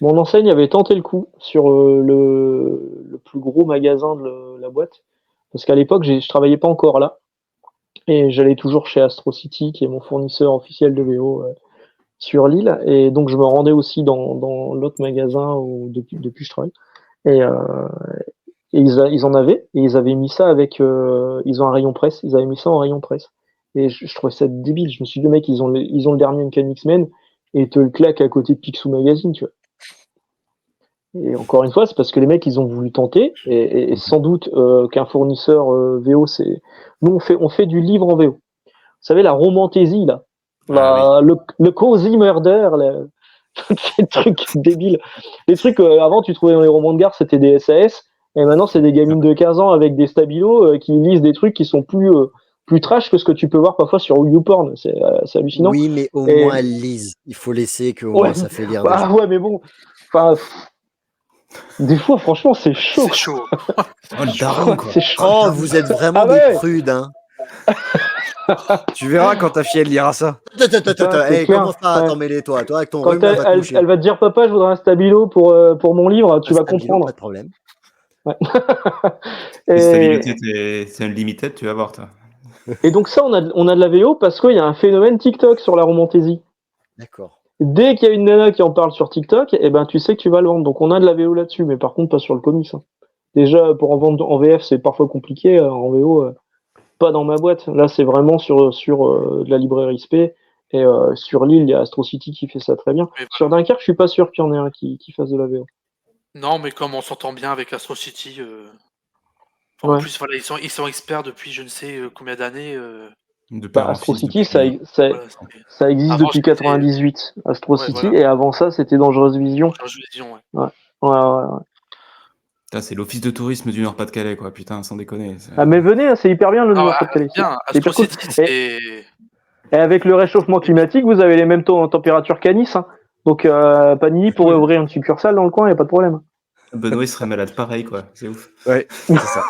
Mon enseigne avait tenté le coup sur le plus gros magasin de la boîte, parce qu'à l'époque, je travaillais pas encore là, et j'allais toujours chez Astro City, qui est mon fournisseur officiel de VO sur l'île, et donc je me rendais aussi dans l'autre magasin où depuis je travaille, et ils en avaient, et ils avaient mis ça avec, ils ont un rayon presse, ils avaient mis ça en rayon presse, et je trouvais ça débile. Je me suis dit, mec, ils ont le dernier Uncanny X-Men, et ils te le claquent à côté de Picsou Magazine, tu vois. Et encore une fois, c'est parce que les mecs, ils ont voulu tenter, et sans doute qu'un fournisseur VO, c'est... Nous, on fait du livre en VO. Vous savez, la romantaisie, là. Le cozy murder, ces trucs débiles. Les trucs, avant, tu trouvais dans les romans de gare, c'était des SAS, et maintenant, c'est des gamines de 15 ans avec des stabilos qui lisent des trucs qui sont plus trash que ce que tu peux voir parfois sur YouPorn. C'est hallucinant. Oui, mais au moins elles lisent. Il faut laisser qu'au moins ça fait lire des gens. Ouais, mais bon... Enfin, Des fois, franchement, c'est chaud. C'est chaud. Oh, le daron, quoi. C'est chaud. Oh, vous êtes vraiment Ah ouais. des prudes, hein. Tu verras quand ta fille elle lira ça. c'est Hey, clair. comment ça Ouais. t'en mêler, toi avec ton Quand rhume, là, va te elle coucher. va te dire, papa, je voudrais un stabilo pour mon livre, tu Un vas stabilo, comprendre. Pas de problème. Les Et, stabilités, c'est unlimited, tu vas voir, toi. et donc ça, on a de la VO parce qu'il y a un phénomène TikTok sur la romantaisie. D'accord. Dès qu'il y a une nana qui en parle sur TikTok, eh ben tu sais que tu vas le vendre. Donc on a de la VO là-dessus, mais par contre pas sur le comics. Hein. Déjà, pour en vendre en VF, c'est parfois compliqué. En VO, pas dans ma boîte. Là, c'est vraiment sur de la librairie SP. Et sur l'île, il y a Astro City qui fait ça très bien. Mais Sur Dunkerque, je suis pas sûr qu'il y en ait un qui fasse de la VO. Non, mais comme on s'entend bien avec Astro City, Ouais. en plus, voilà, ils sont experts depuis je ne sais combien d'années. Depuis Bah, avant Astro fils, City, depuis- Voilà, c'est- ça existe Avant, depuis c'était- 98. Astro Ouais, City, voilà. et avant ça, c'était Dangereuse Vision. Genre, je vision, ouais. Ouais. Putain, c'est l'office de tourisme du Nord-Pas-de-Calais, quoi. Putain, sans déconner. C'est- Ah, mais venez, hein, c'est hyper bien le Non, Nord-Pas-de-Calais. bien, C'est hyper Astro cool. City, c'est. Et avec le réchauffement climatique, vous avez les mêmes taux en température qu'à Nice. Hein. Donc Panini pourrait ouvrir une succursale dans le coin, il n'y a pas de problème. Benoît il serait malade pareil, quoi. C'est ouf. Ouais, c'est ça.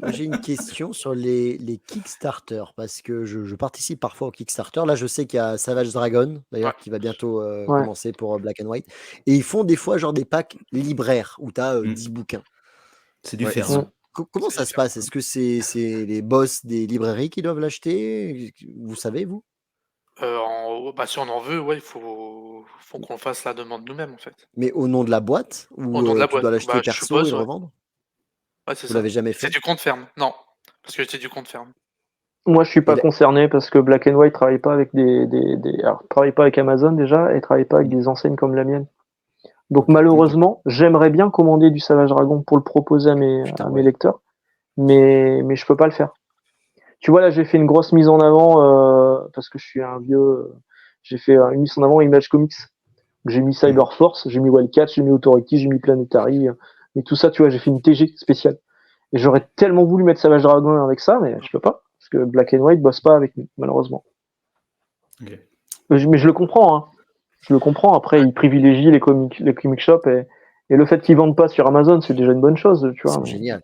Moi, j'ai une question sur les Kickstarter, parce que je participe parfois au Kickstarter. Là, je sais qu'il y a Savage Dragon, d'ailleurs, Ouais. qui va bientôt Ouais. commencer pour Black and White. Et ils font des fois genre des packs libraires où tu as 10 bouquins. C'est du Ouais, fer. ouais. hein. Comment C'est ça se passe? Est-ce que c'est les boss des librairies qui doivent l'acheter? Vous savez, vous? Si on en veut, ouais, il faut qu'on fasse la demande nous-mêmes, en fait. Mais au nom de la boîte? Au Ou nom de la tu boîte. dois l'acheter Je perso suppose, et le ouais. revendre? Ouais, c'est Vous ça. l'avez jamais C'est fait? du compte ferme. Non, parce que c'est du compte ferme. Moi, je suis pas Et la- concerné parce que Black and White travaille pas avec alors, travaille pas avec Amazon déjà et travaille pas avec des enseignes comme la mienne. Donc Ok. malheureusement, j'aimerais bien commander du Savage Dragon pour le proposer à mes Putain, mes ouais. lecteurs, mais je peux pas le faire. Tu vois là, j'ai fait une grosse mise en avant parce que je suis un vieux. J'ai fait une mise en avant Image Comics. J'ai mis Cyberforce, j'ai mis Wildcat, j'ai mis Authority, j'ai mis Planetary, et tout ça, tu vois, j'ai fait une TG spéciale. Et j'aurais tellement voulu mettre Savage Dragon avec ça, mais je peux pas, parce que Black and White bosse pas avec nous, malheureusement. Ok. Mais je le comprends, hein. Je le comprends. Après, ils privilégient les comic shops et le fait qu'ils vendent pas sur Amazon, c'est déjà une bonne chose, tu vois. C'est mais- génial.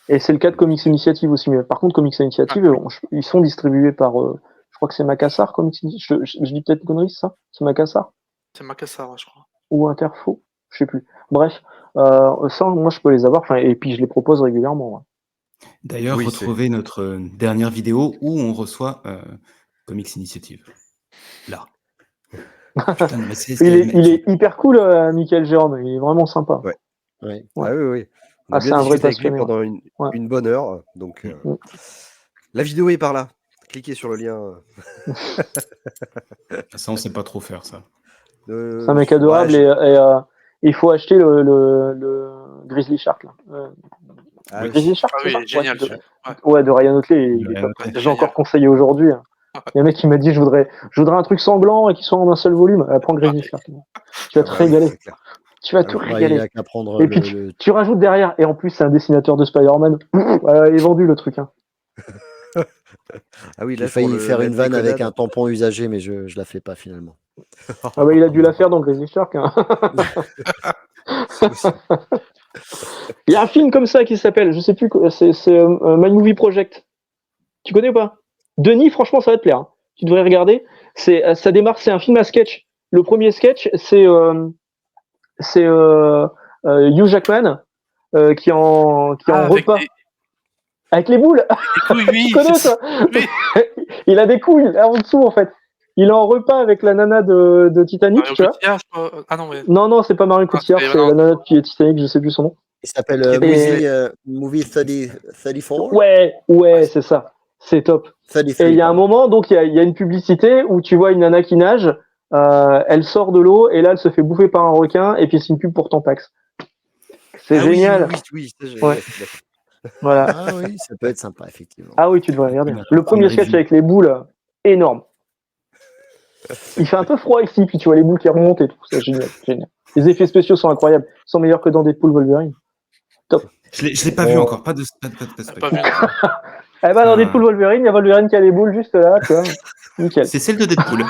Et c'est le cas de Comics Initiative aussi. Mais par contre, Comics Initiative, ils sont distribués par, je crois que c'est Macassar, Comics Initiative. Je dis peut-être une connerie, c'est ça? C'est Macassar? C'est Macassar, ouais, je crois. Ou Interfo? Je sais plus. Bref, ça, moi, je peux les avoir, et puis je les propose régulièrement. Ouais. D'ailleurs, Oui, retrouvez notre dernière vidéo où on reçoit Comics Initiative. Là. Putain, mais c'est- Il est hyper cool, Michael Jérôme. Il est vraiment sympa. Ouais. Ouais. Ouais. Ah oui. On a Ah, c'est bien un vrai discuté avec lui passionné, pendant Ouais. une bonne heure. Donc, la vidéo est par là. Cliquez sur le lien. Ça, on sait pas trop faire, ça. C'est un mec adorable et il faut acheter le Grizzly Shark. Là. Ah oui. Grizzly Shark, Ah c'est oui, ça? il est génial. Ouais, de Ryan Otley. Il est Ryan top. Otley. J'ai encore conseillé aujourd'hui. Il y a un mec qui m'a dit je voudrais un truc sanglant et qui soit en un seul volume. Prends Grizzly Shark. Tu vas te Ah bah oui, régaler. c'est clair. Tu vas Ah tout oui. Ouais, il régaler. a qu'à prendre Et puis le... tu rajoutes derrière. Et en plus, c'est un dessinateur de Spider-Man. Il est vendu le truc. Hein. Ah oui, J'ai là, failli pour faire la une vanne avec un déconnade. tampon usagé, mais je la fais pas finalement. Ah bah, il a dû la faire dans Grizzly Shark. Hein. C'est possible. Il y a un film comme ça qui s'appelle, je sais plus, c'est My Movie Project. Tu connais ou pas? Denis, franchement, ça va te plaire. Hein. Tu devrais regarder. Ça démarre, c'est un film à sketch. Le premier sketch, c'est Hugh Jackman qui est en avec repas des avec les boules. couilles, oui. Tu connais c'est ça? Oui. Il a des couilles là, en dessous en fait. Il est en repas avec la nana de Titanic, Mario tu vois. Cotillard, je crois. Ah non, ouais. Non, c'est pas Marion Cotillard, c'est- c'est non. la nana de Titanic, je sais plus son nom. Il s'appelle Movie 34? Ouais, c'est ça. C'est top. 33, Et il y a un pardon. moment, donc il y a une publicité où tu vois une nana qui nage, elle sort de l'eau et là elle se fait bouffer par un requin et puis c'est une pub pour Tampax. C'est Ah oui, génial. oui, ça, j'ai- Ouais. Voilà. Ah oui, ça peut être sympa, effectivement. Ah oui, tu devrais regarder. D'accord, Le premier première sketch review. avec les boules, énorme. Il fait un peu froid ici, puis tu vois les boules qui remontent et tout. C'est génial, génial. Les effets spéciaux sont incroyables. Ils sont meilleurs que dans Deadpool Wolverine. Je l'ai pas vu encore. Pas de T'as spec. pas vu. Eh ben, dans Deadpool Wolverine, il y a Wolverine qui a les boules juste là, tu vois. Nickel. C'est celle de Deadpool.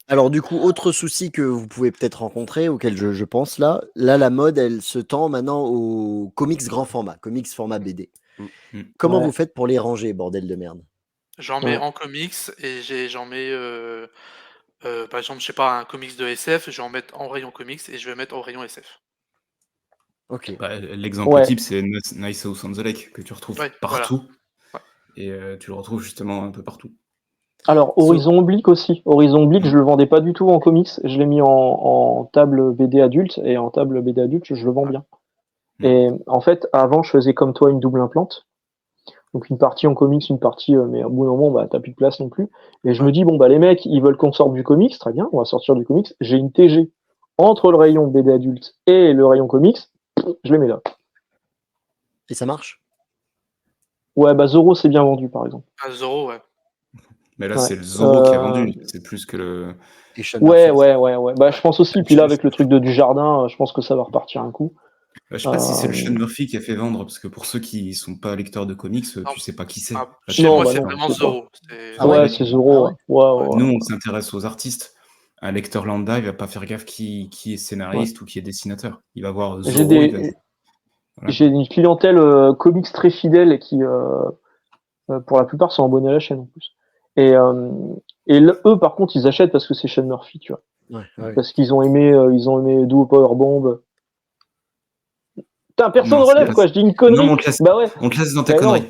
Alors du coup, autre souci que vous pouvez peut-être rencontrer, auquel je pense là, la mode, elle se tend maintenant aux comics grand format, comics format BD. Comment vous faites pour les ranger, bordel de merde? J'en mets en comics et j'en mets, par exemple, je sais pas, un comics de SF, je vais en mettre en rayon comics et je vais mettre en rayon SF. Ok. Bah, l'exemple type, c'est Nice House on the Lake, que tu retrouves partout. Voilà. Et tu le retrouves justement un peu partout. Alors, Horizon Oblique aussi. Horizon Oblique, je le vendais pas du tout en comics. Je l'ai mis en table BD adulte. Et en table BD adulte, je le vends bien. Et en fait, avant, je faisais comme toi une double implante. Donc une partie en comics, une partie, mais au bout d'un moment, bah, t'as plus de place non plus. Et je me dis, bon, bah, les mecs, ils veulent qu'on sorte du comics, très bien, on va sortir du comics. J'ai une TG entre le rayon BD adulte et le rayon comics, je les mets là. Et ça marche? Ouais, bah, Zorro, c'est bien vendu, par exemple. Ah, Zorro, ouais. Mais là, c'est le Zorro qui a vendu, c'est plus que le... Ouais. Bah, je pense aussi, puis là, avec le truc du jardin, je pense que ça va repartir un coup. Je sais pas si c'est le Sean Murphy qui a fait vendre, parce que pour ceux qui sont pas lecteurs de comics, tu sais pas qui c'est. Chez moi, c'est vraiment Zorro. Ouais, c'est Zorro. Nous, on s'intéresse aux artistes. Un lecteur lambda, il va pas faire gaffe qui est scénariste ou qui est dessinateur. Il va voir Zorro. J'ai une clientèle comics très fidèle et qui, pour la plupart, sont abonnés à la chaîne en plus. Et eux, par contre, ils achètent parce que c'est Sean Murphy, tu vois. Parce qu'ils ont aimé Duo Powerbomb. Putain, personne relève, quoi, je dis une connerie. Non, on te laisse dans ta connerie.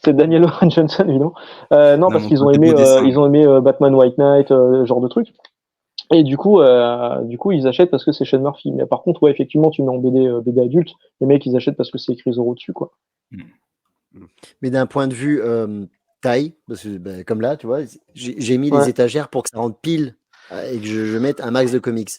C'est Daniel Warren Johnson, évidemment. Non, parce qu'ils ont aimé, Batman White Knight, genre de truc. Et du coup, ils achètent parce que c'est Sean Murphy. Mais par contre, ouais, effectivement, tu mets en BD adulte, les mecs, ils achètent parce que c'est écrit Zorro dessus, quoi. Mais d'un point de vue taille, parce que comme là, tu vois, j'ai mis les étagères pour que ça rentre pile et que je mette un max de comics.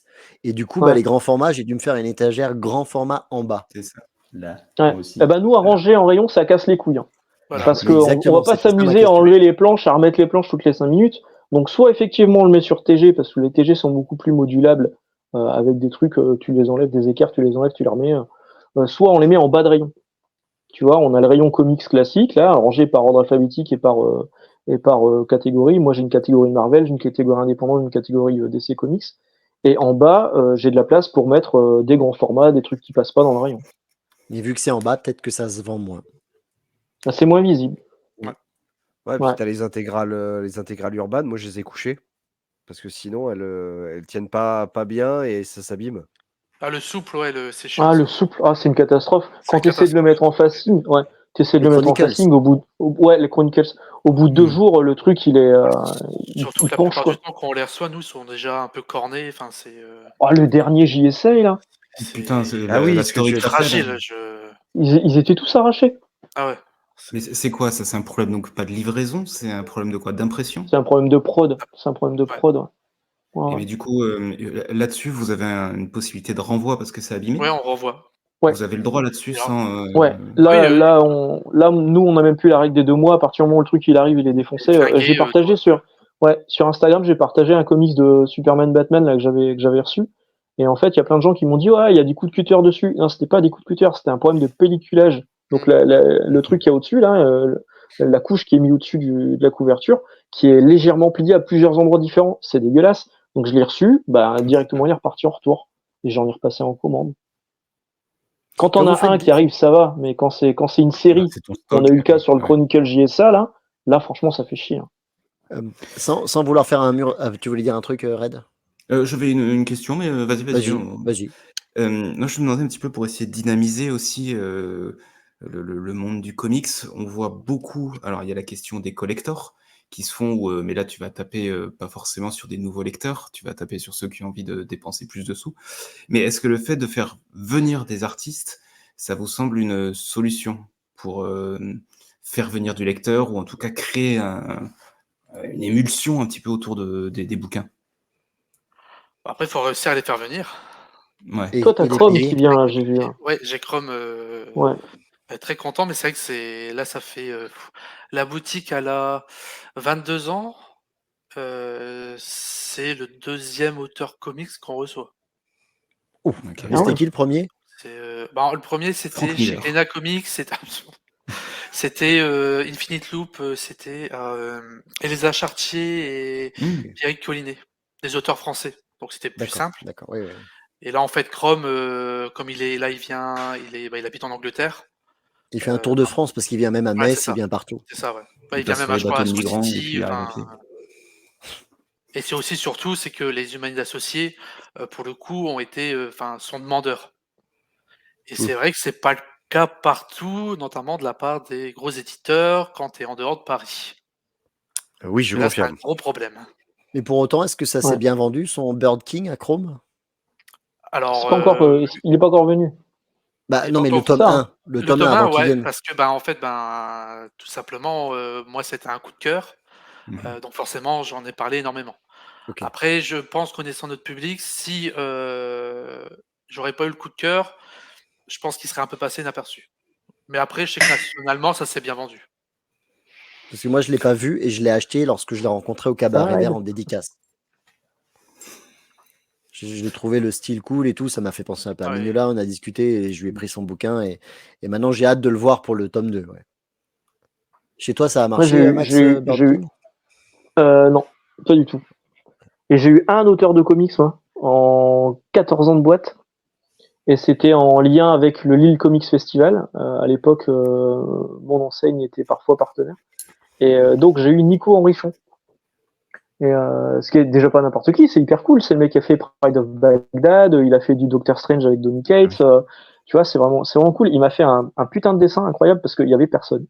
Et du coup, les grands formats, j'ai dû me faire une étagère grand format en bas. C'est ça. Là, aussi. Et nous, à ranger en rayon, ça casse les couilles. Hein. Voilà. Parce qu'on va pas s'amuser à enlever les planches, à remettre les planches toutes les 5 minutes. Donc, soit effectivement, on le met sur TG, parce que les TG sont beaucoup plus modulables, avec des trucs, tu les enlèves, des écarts, tu les enlèves, tu les remets. Soit on les met en bas de rayon. Tu vois, on a le rayon comics classique, là, rangé par ordre alphabétique et par catégorie. Moi, j'ai une catégorie Marvel, j'ai une catégorie indépendante, une catégorie DC Comics. Et en bas, j'ai de la place pour mettre des grands formats, des trucs qui passent pas dans le rayon. Mais vu que c'est en bas, peut-être que ça se vend moins. C'est moins visible. Ouais, puis t'as les intégrales urbaines, moi je les ai couchées. Parce que sinon, elles tiennent pas bien et ça s'abîme. Ah, le souple, ouais, c'est chiant. Ah, le souple, c'est une catastrophe. Quand tu essaies de le mettre en facing, au bout les Chronicles, au bout de 2 jours, le truc, il est. Surtout que la plupart du temps, quand on les reçoit, nous, sont déjà un peu cornés. Enfin, c'est. Le dernier, j'y essaye, là. Putain, c'est la story fragile. Ils étaient tous arrachés. Ah ouais. Mais c'est quoi ça? C'est un problème donc pas de livraison? C'est un problème de quoi? D'impression? C'est un problème de prod. Et mais du coup, là-dessus, vous avez une possibilité de renvoi parce que c'est abîmé? Ouais, on renvoie. Ouais. Vous avez le droit là-dessus sans. Ouais. Là, nous, on n'a même plus la règle des 2 mois. À partir du moment où le truc il arrive, il est défoncé. J'ai partagé sur Instagram, j'ai partagé un comics de Superman Batman là que j'avais reçu. Et en fait, il y a plein de gens qui m'ont dit il y a des coups de cutter dessus. Non, c'était pas des coups de cutter, c'était un problème de pelliculage. Donc le truc qui est au-dessus là, la couche qui est mise au-dessus de la couverture, qui est légèrement pliée à plusieurs endroits différents. C'est dégueulasse. Donc je l'ai reçu, directement il est reparti en retour et j'en ai repassé en commande. Quand on a un qui arrive, ça va, mais quand c'est une série, on a eu le cas sur le Chronicle JSA, là franchement, ça fait chier. Sans vouloir faire un mur, tu voulais dire un truc, Red? J'avais une question, mais vas-y. Vas-y. Non, je me demandais un petit peu pour essayer de dynamiser aussi le monde du comics. On voit beaucoup, alors il y a la question des collectors qui se font, mais là tu vas taper pas forcément sur des nouveaux lecteurs, tu vas taper sur ceux qui ont envie de dépenser plus de sous. Mais est-ce que le fait de faire venir des artistes, ça vous semble une solution pour faire venir du lecteur ou en tout cas créer une émulsion un petit peu autour des bouquins? Après, il faut réussir à les faire venir. Ouais. Et toi, t'as Chrome qui vient, là, j'ai vu. Ouais, j'ai Chrome. Très content, mais c'est vrai que là, ça fait. La boutique, elle a 22 ans. C'est le 2e auteur comics qu'on reçoit. C'était qui le premier? Le premier, c'était chez Glénat Comics. C'était Infinite Loop. C'était Elsa Chartier et Pierrick Collinet. des auteurs français. Donc c'était plus simple. D'accord, oui. Et là, en fait, Chrome, comme il habite en Angleterre. Il fait un tour de France parce qu'il vient même à Ouais, c'est Metz, il ça. vient partout. C'est ça, ouais. Il Il vient passe même sur à, les je crois, bateaux à de Swansea migrants et puis City. il arrive à pied. Et c'est aussi, surtout, c'est que les humanités associés, pour le coup, sont demandeurs. Et c'est vrai que c'est pas le cas partout, notamment de la part des gros éditeurs quand tu es en dehors de Paris. Oui, je Et là, c'est un confirme. gros problème. Mais pour autant, est-ce que ça s'est bien vendu, son Bird King à Chrome? Alors, il n'est pas encore venu. Bah non, mais le tome 1, le tome 1 avant qu'il vienne. Parce que tout simplement, moi c'était un coup de cœur, donc forcément j'en ai parlé énormément. Ok. Après, je pense, connaissant notre public, si j'aurais pas eu le coup de cœur, je pense qu'il serait un peu passé inaperçu. Mais après, je sais que nationalement, ça s'est bien vendu. Parce que moi, je l'ai pas vu et je l'ai acheté lorsque je l'ai rencontré au Cabaret Vert en dédicace. J'ai trouvé le style cool et tout, ça m'a fait penser un peu à Mignola, on a discuté et je lui ai pris son bouquin et maintenant j'ai hâte de le voir pour le tome 2. Ouais. Chez toi, ça a marché, Max Bird King ? Non, pas du tout. Et j'ai eu un auteur de comics, moi, en 14 ans de boîte. Et c'était en lien avec le Lille Comics Festival. À l'époque, mon enseigne était parfois partenaire. Et donc, j'ai eu Nico Henrichon. Et ce qui est déjà pas n'importe qui, c'est hyper cool. C'est le mec qui a fait Pride of Baghdad, il a fait du Doctor Strange avec Donny Cates. Tu vois, c'est vraiment cool. Il m'a fait un putain de dessin incroyable parce qu'il y avait personne.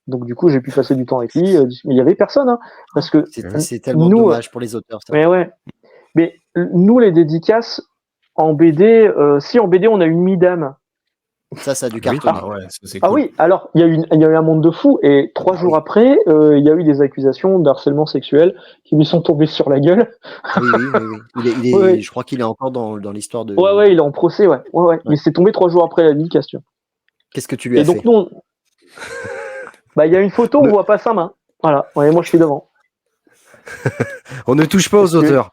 Donc du coup, j'ai pu passer du temps avec lui. Mais il y avait personne, hein, parce que c'est tellement dommage pour les auteurs. Ça. Mais ouais. Mais nous, les dédicaces en BD, si en BD on a une Midame. Ça a du carton. Ah oui, alors il y a eu un monde de fous et 3 jours après, il y a eu des accusations d'harcèlement sexuel qui lui sont tombées sur la gueule. Oui. Je crois qu'il est encore dans l'histoire de. Ouais, il est en procès, ouais. Mais c'est tombé 3 jours après la dédicace. Qu'est-ce que tu lui as fait ? Et donc nous, il y a une photo, on voit pas sa main. Voilà. Ouais, moi je suis devant. On ne touche pas aux auteurs.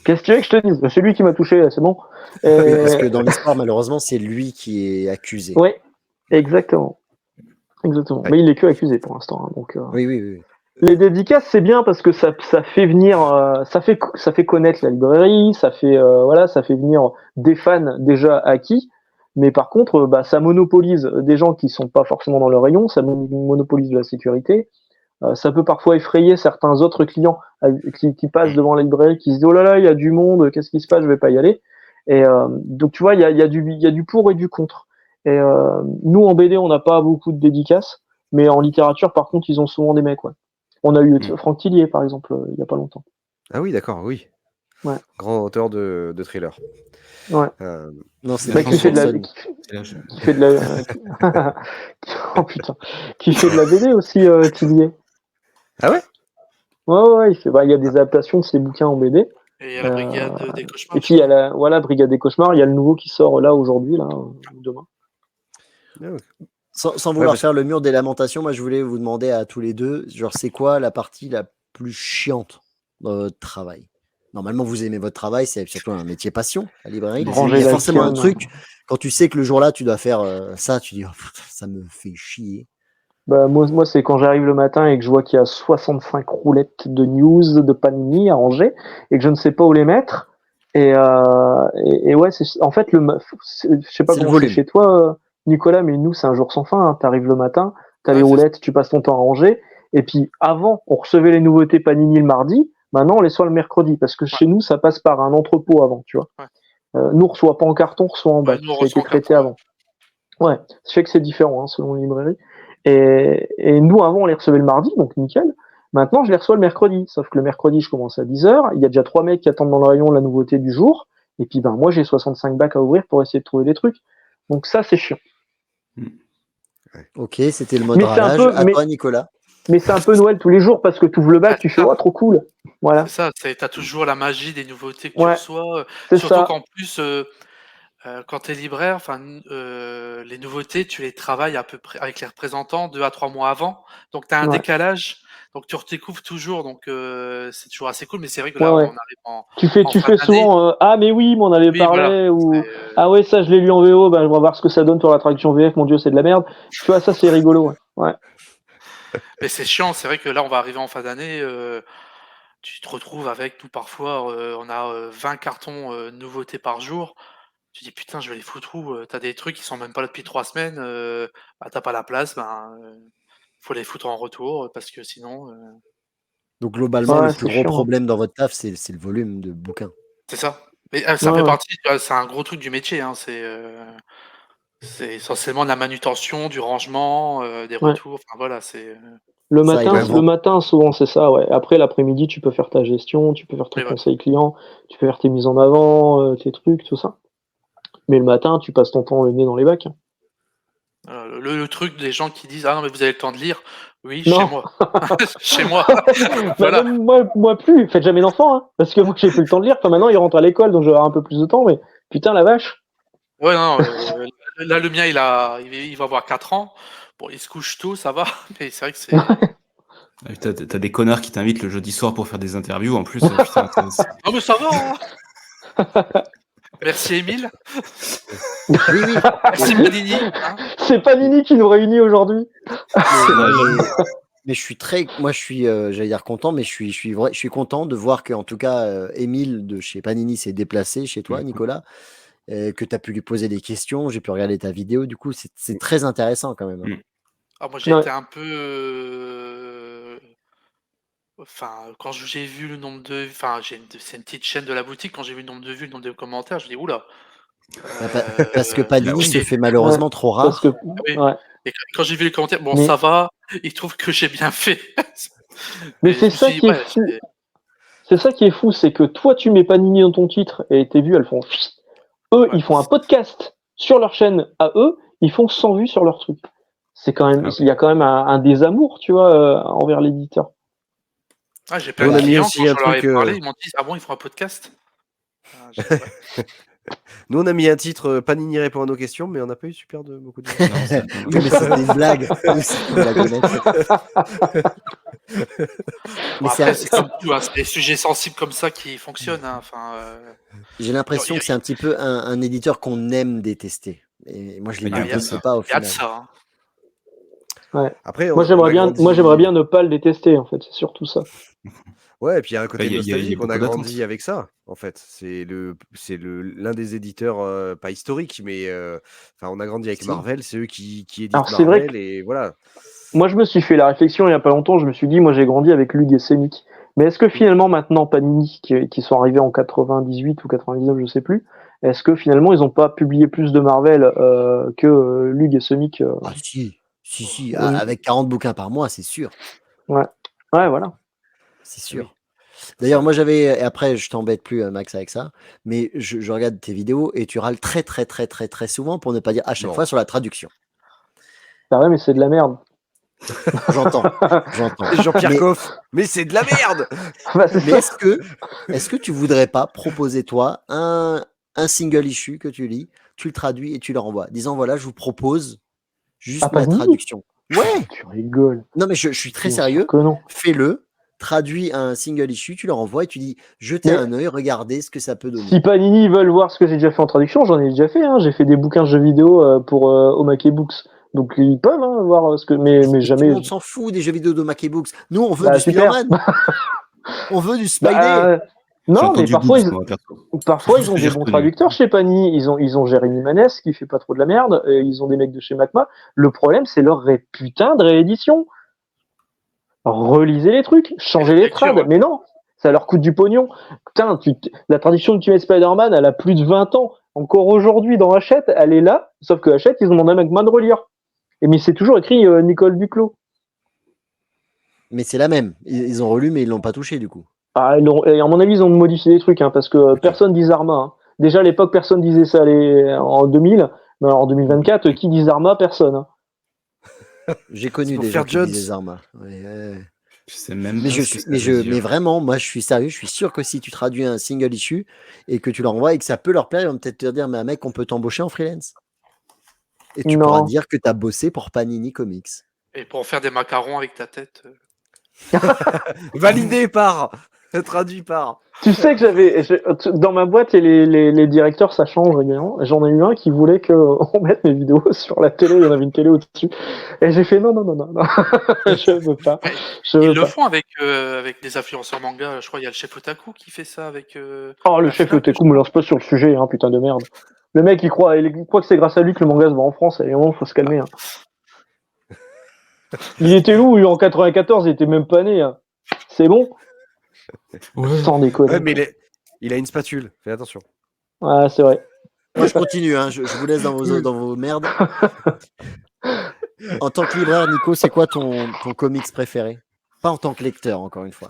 Qu'est-ce que tu veux que je te dise ? C'est lui qui m'a touché, c'est bon. Parce que dans l'histoire, malheureusement, c'est lui qui est accusé. Oui, exactement. Ouais. Mais il est que accusé pour l'instant. Hein, donc, Oui. Les dédicaces, c'est bien parce que ça fait venir, ça fait connaître la librairie, ça fait venir des fans déjà acquis. Mais par contre, ça monopolise des gens qui sont pas forcément dans le rayon, ça monopolise de la sécurité. Ça peut parfois effrayer certains autres clients qui passent devant la librairie, qui se disent oh là là, il y a du monde, qu'est-ce qui se passe, je vais pas y aller. Et donc tu vois, il y a du pour et du contre. Et nous en BD, on n'a pas beaucoup de dédicaces, mais en littérature, par contre, ils ont souvent des mecs. Ouais. On a eu Franck Tillier, par exemple, il y a pas longtemps. Ah oui, d'accord, oui. Ouais. Grand auteur de thriller. Ouais. Non, c'est qui fait de la oh putain, qui fait de la BD aussi, Tillier. Ah ouais. Ouais, il y a des adaptations de ses bouquins en BD. Et il y a la Brigade des Cauchemars. Et puis il y a la Brigade des Cauchemars, il y a le nouveau qui sort là aujourd'hui, là, demain. Sans vouloir faire le mur des lamentations, moi je voulais vous demander à tous les deux, genre c'est quoi la partie la plus chiante dans votre travail ? Normalement, vous aimez votre travail, c'est surtout un métier passion, la librairie. Il y a forcément un truc, quand tu sais que le jour-là, tu dois faire ça, tu dis oh, ça me fait chier. Moi, c'est quand j'arrive le matin et que je vois qu'il y a 65 roulettes de news de Panini à ranger et que je ne sais pas où les mettre. Et ouais, en fait, je sais pas comment c'est chez toi, Nicolas, mais nous, c'est un jour sans fin. Hein. Tu arrives le matin, tu as les roulettes, tu passes ton temps à ranger. Et puis, avant, on recevait les nouveautés Panini le mardi. Maintenant, on les reçoit le mercredi. Parce que chez nous, ça passe par un entrepôt avant, tu vois. Nous, on reçoit pas en carton, on reçoit en bac. Ça a été traité avant. Ouais, ça fait que c'est différent, hein, selon les librairies. Et nous, avant, on les recevait le mardi, donc nickel. Maintenant, je les reçois le mercredi. Sauf que le mercredi, je commence à 10h. Il y a déjà 3 mecs qui attendent dans le rayon la nouveauté du jour. Et puis, moi, j'ai 65 bacs à ouvrir pour essayer de trouver des trucs. Donc ça, c'est chiant. Ok, c'était le mode râlage. À toi, Nicolas. Mais c'est un peu Noël tous les jours parce que tu ouvres le bac, tu fais oh, trop cool. Voilà. C'est ça, t'as toujours la magie des nouveautés que tu reçois. Surtout qu'en plus, quand tu es libraire, les nouveautés, tu les travailles à peu près avec les représentants 2 à 3 mois avant. Donc tu as un décalage. Donc tu redécouvres toujours. Donc c'est toujours assez cool. Mais c'est vrai que là, on arrive en. Tu fais souvent ah, mais oui, on avait parlé. Voilà. Ou ah, ouais, ça, je l'ai lu en VO. Je vais voir ce que ça donne pour la traduction VF. Mon Dieu, c'est de la merde. Tu vois, ça, c'est rigolo. Ouais. Mais c'est chiant. C'est vrai que là, on va arriver en fin d'année. tu te retrouves avec nous parfois, on a 20 cartons nouveautés par jour. Tu dis putain, je vais les foutre où? T'as des trucs qui sont même pas là depuis 3 semaines, bah, t'as pas la place, faut les foutre en retour parce que sinon. Donc globalement, le plus c'est gros chiant. problème dans votre taf, c'est le volume de bouquins. C'est ça. Mais ça fait partie, c'est un gros truc du métier, hein, c'est essentiellement de la manutention, du rangement, des retours, enfin voilà, c'est. Le Ça, et matin, souvent c'est ça, ouais. Après l'après-midi, tu peux faire ta gestion, tu peux faire ton Oui, voilà. conseil client, tu peux faire tes mises en avant, tes trucs, tout ça. Mais le matin, tu passes ton temps le nez dans les bacs. Le truc des gens qui disent: «Ah non, mais vous avez le temps de lire». Oui, Non. chez moi. Chez moi. Bah, Voilà. même moi plus. Faites jamais d'enfants, hein, parce que moi j'ai plus le temps de lire. Enfin, maintenant, il rentre à l'école, donc je vais avoir un peu plus de temps. Mais putain, la vache. Ouais, non, là, le mien, il va avoir 4 ans. Bon, il se couche tôt, ça va, mais c'est vrai que c'est. T'as des connards qui t'invitent le jeudi soir pour faire des interviews. En plus, putain, Non, mais ça va, hein. Merci Émile. Oui. Merci Panini, hein. C'est Panini qui nous réunit aujourd'hui. Mais je suis j'allais dire content, mais je suis content de voir que, en tout cas, Émile de chez Panini s'est déplacé chez toi, Nicolas, que tu as pu lui poser des questions. J'ai pu regarder ta vidéo. Du coup, c'est très intéressant quand même. Ah, moi, j'ai été un peu. Enfin, quand j'ai vu le nombre de. Enfin, c'est une petite chaîne de la boutique. Quand j'ai vu le nombre de vues, le nombre de commentaires, je dis oula. Parce que Panini se fait malheureusement trop Parce rare. que, Oui. ouais. Et quand j'ai vu les commentaires, bon, Mais- ça va, ils trouvent que j'ai bien fait. Mais je c'est me ça suis dit, qui est ouais, fou. C'est ça qui est fou, c'est que toi, tu mets Panini dans ton titre et tes vues, elles font. Eux, Ouais. ils font un podcast sur leur chaîne à eux, ils font 100 vues sur leur truc. C'est quand même, il y a quand même un désamour, tu vois, envers l'éditeur. Ah, j'ai plein On de a mis clients, aussi quand je un leur ai truc, parlé, ils m'ont dit: «Ah bon, ils font un podcast?» J'ai dit: «Ouais». Nous, on a mis un titre Panini répond à nos questions, mais on n'a pas eu beaucoup de. Oui, mais c'était une blague. C'est une blagounette. Bon, après, c'est comme tout, hein, c'est des sujets sensibles comme ça qui fonctionnent, hein, enfin, J'ai l'impression que c'est un petit peu un éditeur qu'on aime détester. Et moi, je les Il y a un peu déteste ça. pas au il y a de final. ça, hein. Ouais. Après, Moi, j'aimerais bien ne pas le détester, en fait. C'est surtout ça. Ouais, et puis il y a un côté Il y a nostalgique. On a beaucoup d'attentes. grandi avec ça, en fait. C'est l'un des éditeurs, pas historiques, mais enfin, on a grandi avec Si. Marvel. C'est eux qui éditent Alors, c'est vrai Marvel, et voilà. Moi, je me suis fait la réflexion il y a pas longtemps. Je me suis dit, moi, j'ai grandi avec Lug et Semic. Mais est-ce que finalement, maintenant, Panini, qui sont arrivés en 98 ou 99, je sais plus, est-ce que finalement, ils n'ont pas publié plus de Marvel que Lug et Semic Ah si. Avec 40 bouquins par mois, c'est sûr. Ouais, voilà. C'est sûr. Oui. D'ailleurs, moi et après, je t'embête plus, Max, avec ça, mais je regarde tes vidéos et tu râles très, très, très, très, très souvent, pour ne pas dire à chaque fois, sur la traduction. Bah ouais, mais c'est de la merde. J'entends. Jean-Pierre Coff, mais c'est de la merde. Mais est-ce que tu voudrais pas proposer, toi, un single issue que tu lis, tu le traduis et tu le renvoies, disant voilà, je vous propose juste ma Panini traduction. Ouais. Tu rigoles. Non, mais je suis très Bien sérieux. sûr que non. Fais-le, traduis un single issue, tu le renvoies et tu dis jetez un œil, regardez ce que ça peut donner. Si Panini veulent voir ce que j'ai déjà fait en traduction, j'en ai déjà fait. Hein. J'ai fait des bouquins de jeux vidéo pour Omake Books. Donc ils peuvent voir ce que. Mais jamais. Tout le monde s'en fout des jeux vidéo de Mackey Books. Nous, on veut Bah, du super. Spider-Man. On veut du Spidey. Non, mais parfois ils ont J'ai des bons retenu. traducteurs chez Panini. Ils ont Jérémy Manès qui fait pas trop de la merde. Et ils ont des mecs de chez Macma. Le problème, c'est leur putain de réédition. Relisez les trucs, changez les trades. ouais. Mais non, ça leur coûte du pognon. Putain, la tradition de Ultimate Spider-Man, elle a plus de 20 ans. Encore aujourd'hui, dans Hachette, elle est là. Sauf que Hachette, ils ont demandé à Macma de relire. Mais c'est toujours écrit Nicole Duclos. Mais c'est la même. Ils ont relu, mais ils l'ont pas touché du coup. Ah, et à mon avis, ils ont modifié des trucs, hein, parce que personne dit Zarma. Hein. Déjà à l'époque, personne disait ça en 2000. Mais alors, en 2024, qui dit Zarma? Personne. Hein. J'ai connu des gens qui disaient Zarma. Ouais. Je sais même pas. Mais vraiment, moi, je suis sérieux. Je suis sûr que si tu traduis un single issue et que tu l'envoies et que ça peut leur plaire, ils vont peut-être te dire mais mec, on peut t'embaucher en freelance. Et tu pourras dire que tu as bossé pour Panini Comics. Et pour faire des macarons avec ta tête. Validé par. Traduit par. Tu sais que dans ma boîte et les directeurs, ça change régulièrement. J'en ai eu un qui voulait qu'on mette mes vidéos sur la télé. Il y en avait une télé au-dessus. Et j'ai fait non. Je veux pas. Ils le font avec des influenceurs manga. Je crois qu'il y a le chef Otaku qui fait ça avec. Oh, le chef Otaku me lance pas sur le sujet, hein, putain de merde. Le mec, il croit que c'est grâce à lui que le manga se vend en France. Et il faut se calmer. Hein. Il était où, lui, en 94? Il était même pas né. Hein. C'est bon? Ouais. Sans déconner. Ouais, mais il a une spatule. Fais attention. Ouais, c'est vrai. Moi, je continue. Hein. Je vous laisse dans vos merdes. En tant que libraire, Nico, c'est quoi ton comics préféré? Pas en tant que lecteur, encore une fois.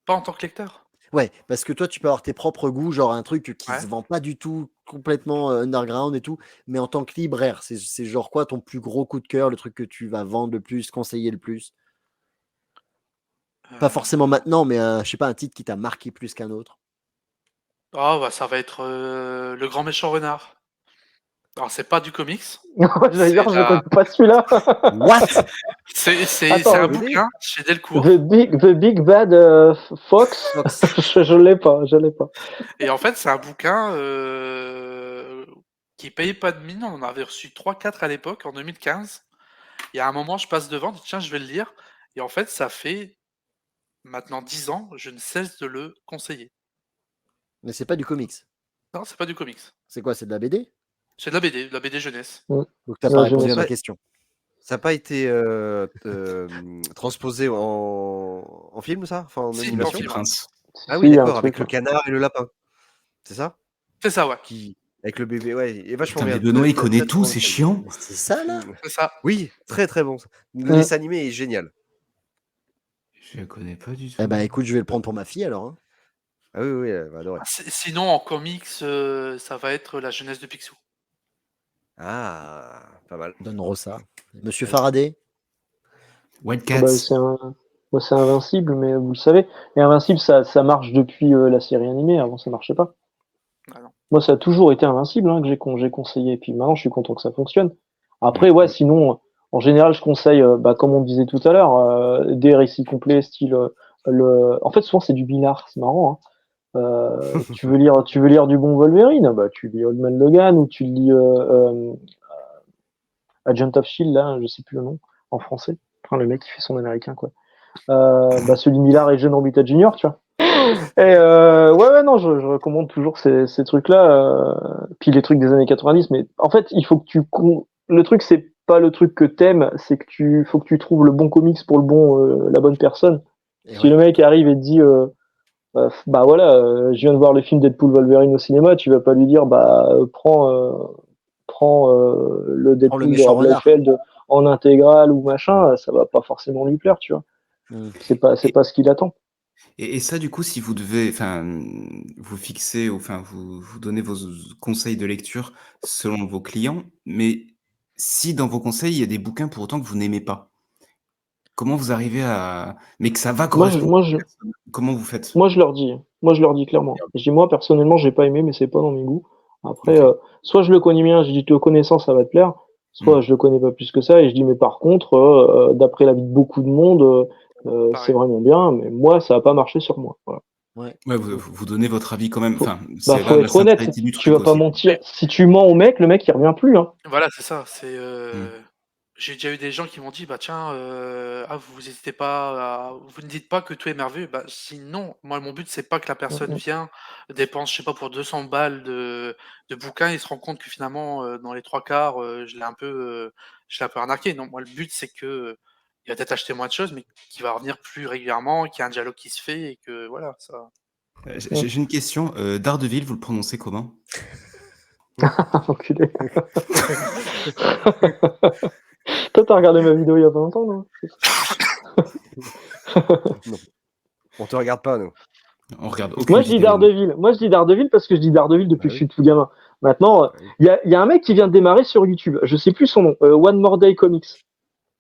Pas en tant que lecteur. Ouais, parce que toi, tu peux avoir tes propres goûts, genre un truc qui Ouais. se vend pas du tout, complètement underground et tout. Mais en tant que libraire, c'est genre quoi ton plus gros coup de cœur, le truc que tu vas vendre le plus, conseiller le plus? Pas forcément maintenant, mais je sais pas, un titre qui t'a marqué plus qu'un autre. Ah bah ça va être Le Grand Méchant Renard. Alors c'est pas du comics. J'allais dire, je ne connais pas celui-là. What? C'est Attends, un oui. bouquin chez Delcourt. The Big Bad Fox. je l'ai pas. Et en fait, c'est un bouquin qui payait pas de mine. On en avait reçu 3-4 à l'époque, en 2015. Il y a un moment, je passe devant, je dis, tiens, je vais le lire. Et en fait, ça fait maintenant 10 ans, je ne cesse de le conseiller. Mais c'est pas du comics. Non, c'est pas du comics. C'est quoi? C'est de la BD? C'est de la BD jeunesse. Donc t'as Ouais, pas je répondu sais. à ma question. Ça n'a pas été transposé en film, ça? Enfin, en Si, animation? en film. Prince. Ah oui, Si, il y a un d'accord, avec truc, le canard et le lapin. C'est ça? C'est ça, ouais. Avec le bébé, ouais, il est vachement Putain, mais bien. Benoît, il Très, connaît très, tout, très c'est bon. chiant. Mais c'est ça, là? C'est ça. Oui, très très bon. Le dessin animé est génial. Je le connais pas du tout. Eh ben, écoute, je vais le prendre pour ma fille, alors. Hein. Ah oui, elle va adorer. Sinon, en comics, ça va être la jeunesse de Picsou. Ah, pas mal. Don Rosa. Monsieur Faraday? Wildcats. Bah, c'est Invincible, mais vous le savez. Et Invincible, ça marche depuis la série animée. Avant, ça marchait pas. Ah non. Moi, ça a toujours été Invincible hein, que j'ai conseillé. Et puis maintenant, je suis content que ça fonctionne. Après, ouais, sinon, en général, je conseille, comme on disait tout à l'heure, des récits complets, style En fait, souvent, c'est du billard. C'est marrant. Hein. Tu veux lire du bon Wolverine, bah tu lis Old Man Logan ou tu lis Agent of Shield là, je sais plus le nom en français. Enfin, le mec qui fait son américain quoi. Bah celui de Millard et John Romita Jr. Tu vois. Et ouais non, je recommande toujours ces trucs là. Puis les trucs des années 90, mais en fait il faut que le truc c'est pas le truc que t'aimes, c'est que faut que tu trouves le bon comics pour la bonne personne. Et Si le mec arrive et te dit bah voilà, je viens de voir le film Deadpool Wolverine au cinéma, tu vas pas lui dire bah prends le Deadpool de Rob Liefeld en intégrale ou machin, ça va pas forcément lui plaire, tu vois. C'est pas ce qu'il attend. Et ça, du coup, si vous devez, vous fixer, enfin, vous donnez vos conseils de lecture selon vos clients, mais si dans vos conseils, il y a des bouquins pour autant que vous n'aimez pas, comment vous arrivez à... Mais que ça va correspondre comment vous faites? Moi, je leur dis clairement. Je dis, moi, personnellement, j'ai pas aimé, mais c'est pas dans mes goûts. Après, soit je le connais bien, je dis, tu le connaissant, ça va te plaire, soit je le connais pas plus que ça, et je dis, mais par contre, d'après l'avis de beaucoup de monde, c'est vraiment bien, mais moi, ça a pas marché sur moi. Voilà. Ouais, vous donnez votre avis quand même. Enfin, faut être honnête, tu vas pas mentir. Si tu mens au mec, le mec, il revient plus. Hein. Voilà, c'est ça. J'ai déjà eu des gens qui m'ont dit, bah tiens, vous n'hésitez pas, vous ne dites pas que tout est merveilleux. Bah sinon, moi mon but c'est pas que la personne vient, dépense, je sais pas, pour 200 balles de bouquins et se rend compte que finalement, dans les 3/4, je l'ai un peu arnaqué. Non, moi le but c'est que il va peut-être acheter moins de choses, mais qu'il va revenir plus régulièrement, qu'il y a un dialogue qui se fait et que voilà, ça. J'ai une question. Daredevil, vous le prononcez comment? Enculé. Toi, t'as regardé ma vidéo il y a pas longtemps, non? Non. On te regarde pas, nous. On regarde. Moi, je dis Daredevil. Moi, je dis Daredevil parce que je dis Daredevil depuis que je suis tout gamin. Maintenant, il y a un mec qui vient de démarrer sur YouTube. Je sais plus son nom. One More Day Comics.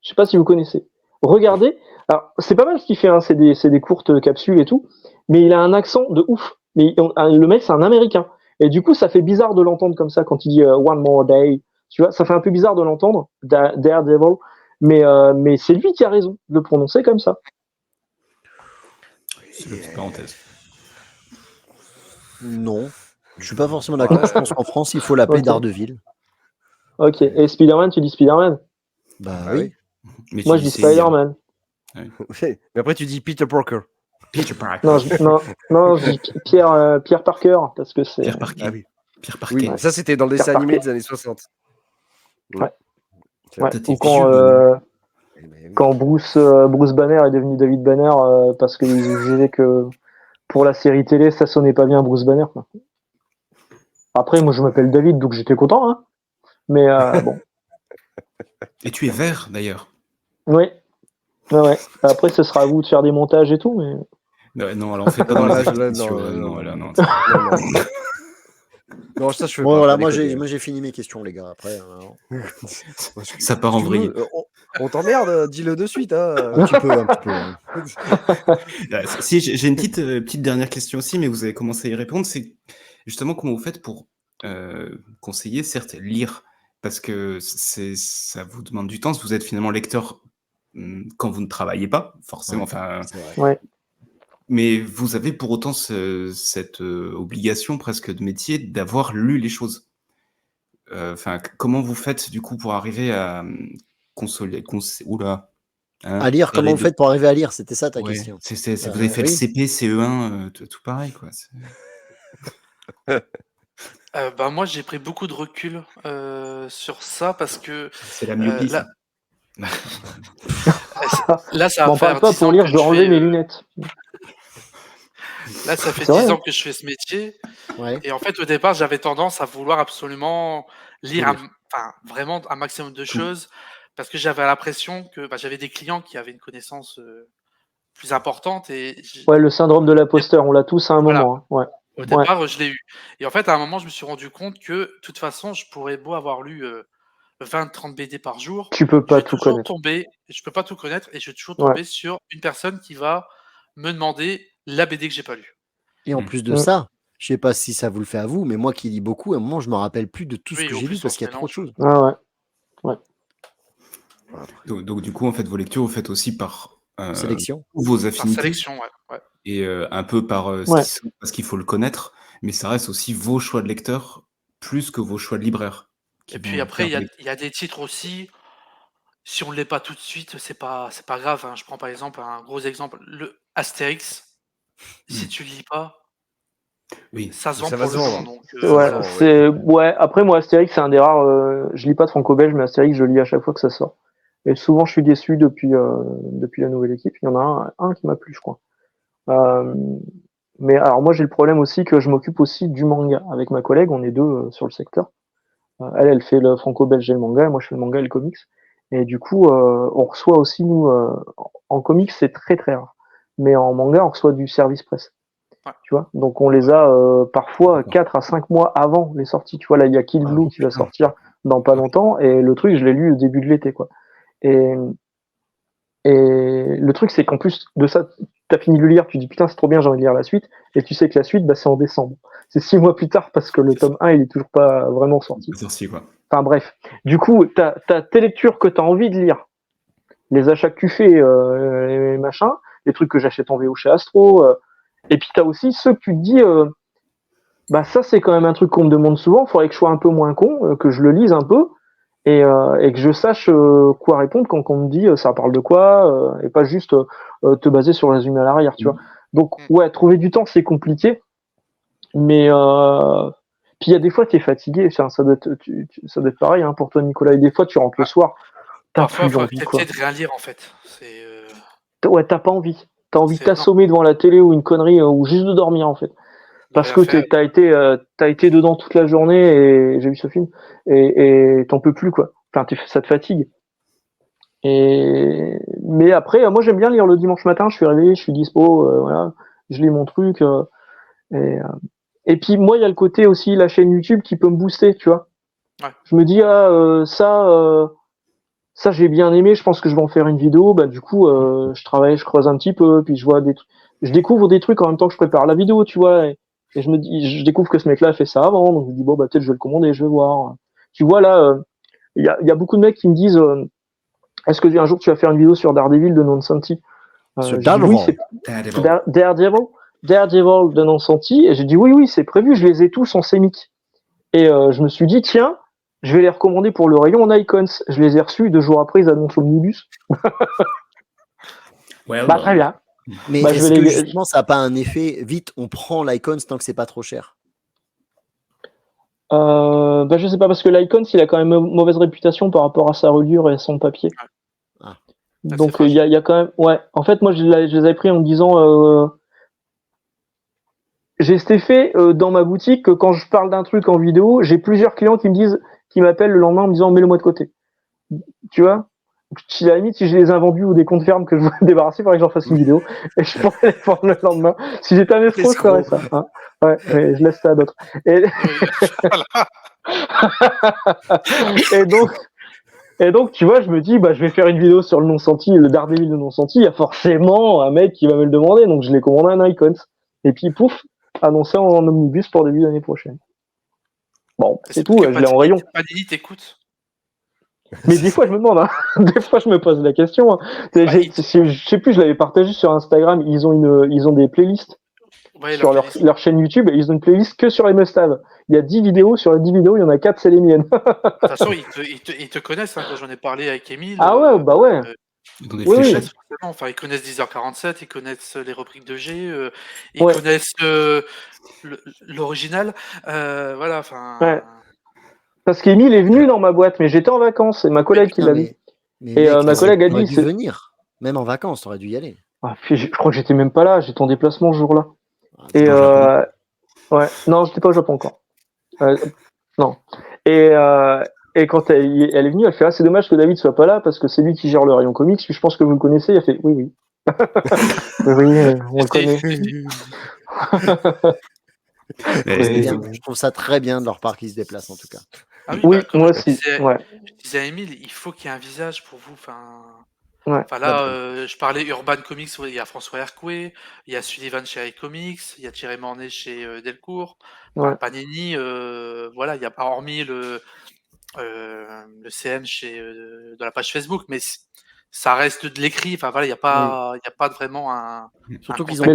Je sais pas si vous connaissez. Regardez. Alors, c'est pas mal ce qu'il fait. Hein. C'est des courtes capsules et tout. Mais il a un accent de ouf. Mais le mec, c'est un Américain. Et du coup, ça fait bizarre de l'entendre comme ça quand il dit One More Day. Tu vois, ça fait un peu bizarre de l'entendre, Daredevil, mais c'est lui qui a raison de le prononcer comme ça. C'est la petite parenthèse. Non, je suis pas forcément d'accord. Je pense qu'en France, il faut l'appeler Daredevil. Ok. Et Spider-Man, tu dis Spider-Man? Bah Ah oui. Mais Moi, tu je dis dis Spider-Man. Mais après, tu dis Peter Parker. Peter Parker. Non, je dis Pierre Parker, parce que c'est... Pierre Parker. Ah oui. Pierre Parker. Oui, ça c'était dans le dessin Pierre animé Parker. des années 60. Ouais. C'est vrai. Ouais. Toi, t'es Ou quand, vieux, Bruno. Eh ben oui. quand Bruce Banner est devenu David Banner parce qu'ils jugeaient que pour la série télé, ça sonnait pas bien Bruce Banner. Quoi. Après, moi, je m'appelle David, donc j'étais content. Hein. Mais bon. Et tu es vert, d'ailleurs. Oui. Ouais. Après, ce sera à vous de faire des montages et tout. Mais... Non, alors on fait pas dans Non, les là, effets là, spéciaux. non. Là, non. Non, ça je fais Bon, pas. voilà, pas moi déconner. j'ai fini mes questions, les gars. Après, Ça part en Si tu veux, vrille. on t'emmerde, dis-le de suite. Hein. un petit peu. Hein. Si, j'ai une petite dernière question aussi, mais vous avez commencé à y répondre. C'est justement comment vous faites pour conseiller, certes, lire, parce que ça vous demande du temps. Vous êtes finalement lecteur quand vous ne travaillez pas, forcément. Ouais, Enfin, c'est vrai. Ouais. mais vous avez pour autant cette obligation presque de métier d'avoir lu les choses. Enfin, comment vous faites du coup pour arriver à oula, hein, À lire, comment vous faites pour arriver à lire? C'était ça ta ouais, question. vous avez fait le Oui. CP, CE1, tout pareil, quoi. Bah, moi, j'ai pris beaucoup de recul sur ça parce que C'est la myopie, là, ça. là, ça va M'en parle faire pas 10 pour ans lire, que je dois je enlever fais. mes lunettes. Là, ça fait C'est vrai, 10 ans hein. que je fais ce métier. Ouais. Et en fait, au départ, j'avais tendance à vouloir absolument lire, lire. enfin, vraiment un maximum de Tout. choses parce que j'avais l'impression que j'avais des clients qui avaient une connaissance plus importante et Ouais, le syndrome de l'imposteur, on l'a tous à un voilà. moment. Hein. Ouais. Au départ, je l'ai eu. Et en fait, à un moment, je me suis rendu compte que, de toute façon, je pourrais beau avoir lu 20-30 BD par jour, Tu peux je pas vais tout toujours connaître. tomber, je peux pas tout connaître, et je vais toujours Ouais. tomber sur une personne qui va me demander la BD que j'ai pas lue. Et en plus de ça, je sais pas si ça vous le fait à vous, mais moi qui lis beaucoup, à un moment, je me rappelle plus de tout ce Oui, que au j'ai lu plus on parce se qu'il y a trop de mélange. choses. Ah ouais. Donc, du coup, en fait, vos lectures, vous faites aussi par Sélection. vos Par affinités sélection, ouais. et un peu par parce qu'il faut le connaître, mais ça reste aussi vos choix de lecteur plus que vos choix de libraire. Et puis après, il y a des titres aussi, si on ne l'est pas tout de suite, c'est pas grave. Hein. Je prends par exemple un gros exemple, le Astérix. Si tu le lis pas, oui, ça se vend ça va pour se le vendre. nom. Donc, Ça Ouais, se vend, c'est ouais. Après moi, Astérix, c'est un des rares. Je lis pas de franco-belge, mais Astérix, je lis à chaque fois que ça sort. Et souvent, je suis déçu depuis la nouvelle équipe. Il y en a un qui m'a plu, je crois. Mais alors moi, j'ai le problème aussi que je m'occupe aussi du manga avec ma collègue. On est deux sur le secteur. Elle fait le franco-belge et le manga, et moi je fais le manga et le comics. Et du coup, on reçoit aussi, nous, en comics, c'est très très rare. Mais en manga, on reçoit du service presse. Ouais. Tu vois, donc on les a parfois 4 à 5 mois avant les sorties. Tu vois, là, il y a Kill Blue qui va sortir dans pas longtemps, et le truc, je l'ai lu au début de l'été, quoi. Et le truc, c'est qu'en plus de ça, t'as fini de le lire, tu dis putain, c'est trop bien, j'ai envie de lire la suite, et tu sais que la suite, c'est en décembre. C'est 6 mois plus tard parce que le tome 1, il est toujours pas vraiment sorti. Quoi. Enfin bref. Du coup, t'as tes lectures que t'as envie de lire, les achats que tu fais, les machins, les trucs que j'achète en VO chez Astro, et puis t'as aussi ceux que tu te dis, ça c'est quand même un truc qu'on me demande souvent, faudrait que je sois un peu moins con, que je le lise un peu, et que je sache quoi répondre quand on me dit ça parle de quoi, et pas juste te baser sur le résumé à l'arrière, tu vois. Donc ouais, trouver du temps c'est compliqué, mais puis il y a des fois tu es fatigué, ça doit être pareil hein, pour toi Nicolas, et des fois tu rentres le soir, t'as plus envie quoi. Parfois, de rien lire en fait. Ouais, t'as pas envie. T'as envie de t'assommer devant la télé ou une connerie ou juste de dormir en fait. Parce que t'as été dedans toute la journée et j'ai vu ce film et t'en peux plus quoi. Enfin, ça te fatigue. Mais après, moi j'aime bien lire le dimanche matin. Je suis réveillé, je suis dispo, voilà, je lis mon truc. Et puis moi il y a le côté aussi la chaîne YouTube qui peut me booster, tu vois. Ouais. Je me dis ça j'ai bien aimé. Je pense que je vais en faire une vidéo. Du coup je creuse un petit peu, puis je découvre des trucs en même temps que je prépare la vidéo, tu vois. Et je découvre que ce mec-là a fait ça avant, donc je me dis peut-être je vais le commander, je vais voir. Tu vois là, il y a beaucoup de mecs qui me disent est-ce que un jour tu vas faire une vidéo sur Daredevil de Non Santi? Sur J'ai dit, oui, c'est Daredevil de Non-Senti, et j'ai dit oui, c'est prévu, je les ai tous en sémique. Et je me suis dit, tiens, je vais les recommander pour le rayon en Icons. Je les ai reçus 2 jours après, ils annoncent Omnibus. Bah, très bien. Mais Bah, est-ce que justement ça n'a pas un effet, vite, on prend l'Icons tant que c'est pas trop cher? Bah, je sais pas, parce que l'Icons, il a quand même une mauvaise réputation par rapport à sa reliure et son papier. Ah. Donc, il y a quand même... Ouais, en fait, moi, je les avais pris en me disant... J'ai cet effet dans ma boutique que quand je parle d'un truc en vidéo, j'ai plusieurs clients qui m'appellent le lendemain en me disant mets-le-moi de côté. Tu vois? À la limite, si j'ai des invendus ou des comptes fermes que je veux me débarrasser, il faudrait que j'en fasse une vidéo et je pourrais les vendre le lendemain. Si j'étais un escroc, je ferais ça. Hein. Ouais, mais je laisse ça à d'autres. Et donc, tu vois, je me dis, bah, je vais faire une vidéo sur le non-senti, le Daredevil de non-senti. Il y a forcément un mec qui va me le demander, donc je l'ai commandé un Icons. Et puis, pouf, annoncé en omnibus pour début d'année prochaine. Bon, c'est tout, je l'ai en rayon. Panini t'écoute. Mais des fois, je me demande, hein. Des fois, je me pose la question. Hein. Je sais plus, je l'avais partagé sur Instagram. Ils ont des playlists sur leur chaîne YouTube et ils ont une playlist que sur les must-have. Il y a 10 vidéos. Sur les 10 vidéos, il y en a 4, c'est les miennes. De toute façon, ils te connaissent. Hein, quand j'en ai parlé avec Émile. Ah ouais, bah ouais. Oui. Enfin, ils connaissent 10h47, ils connaissent les repriques de G, ils connaissent l'original. Voilà, enfin. Ouais. Parce qu'Émile est venu dans ma boîte, mais j'étais en vacances et ma collègue qui l'a vu. Et ma collègue a dit, c'est venir. Même en vacances, t'aurais dû y aller. Ah, je crois que j'étais même pas là. J'étais en déplacement ce jour-là. Et ouais, non, j'étais pas au Japon encore. Non. Et quand elle est venue, elle fait c'est dommage que David soit pas là parce que c'est lui qui gère le rayon comics. Puis je pense que vous le connaissez. Elle fait oui. Oui, on le connaît. Je trouve ça très bien de leur part qu'ils se déplacent en tout cas. Ah oui, moi aussi. Je disais à Émile, il faut qu'il y ait un visage pour vous. Enfin là, je parlais Urban Comics, il y a François Hercouet, il y a Sullivan chez iComics, il y a Thierry Mornay chez Delcourt, Panini, voilà, il y a pas hormis le CM de la page Facebook, mais ça reste de l'écrit. Enfin voilà, il y a pas vraiment un. Surtout qu'ils ont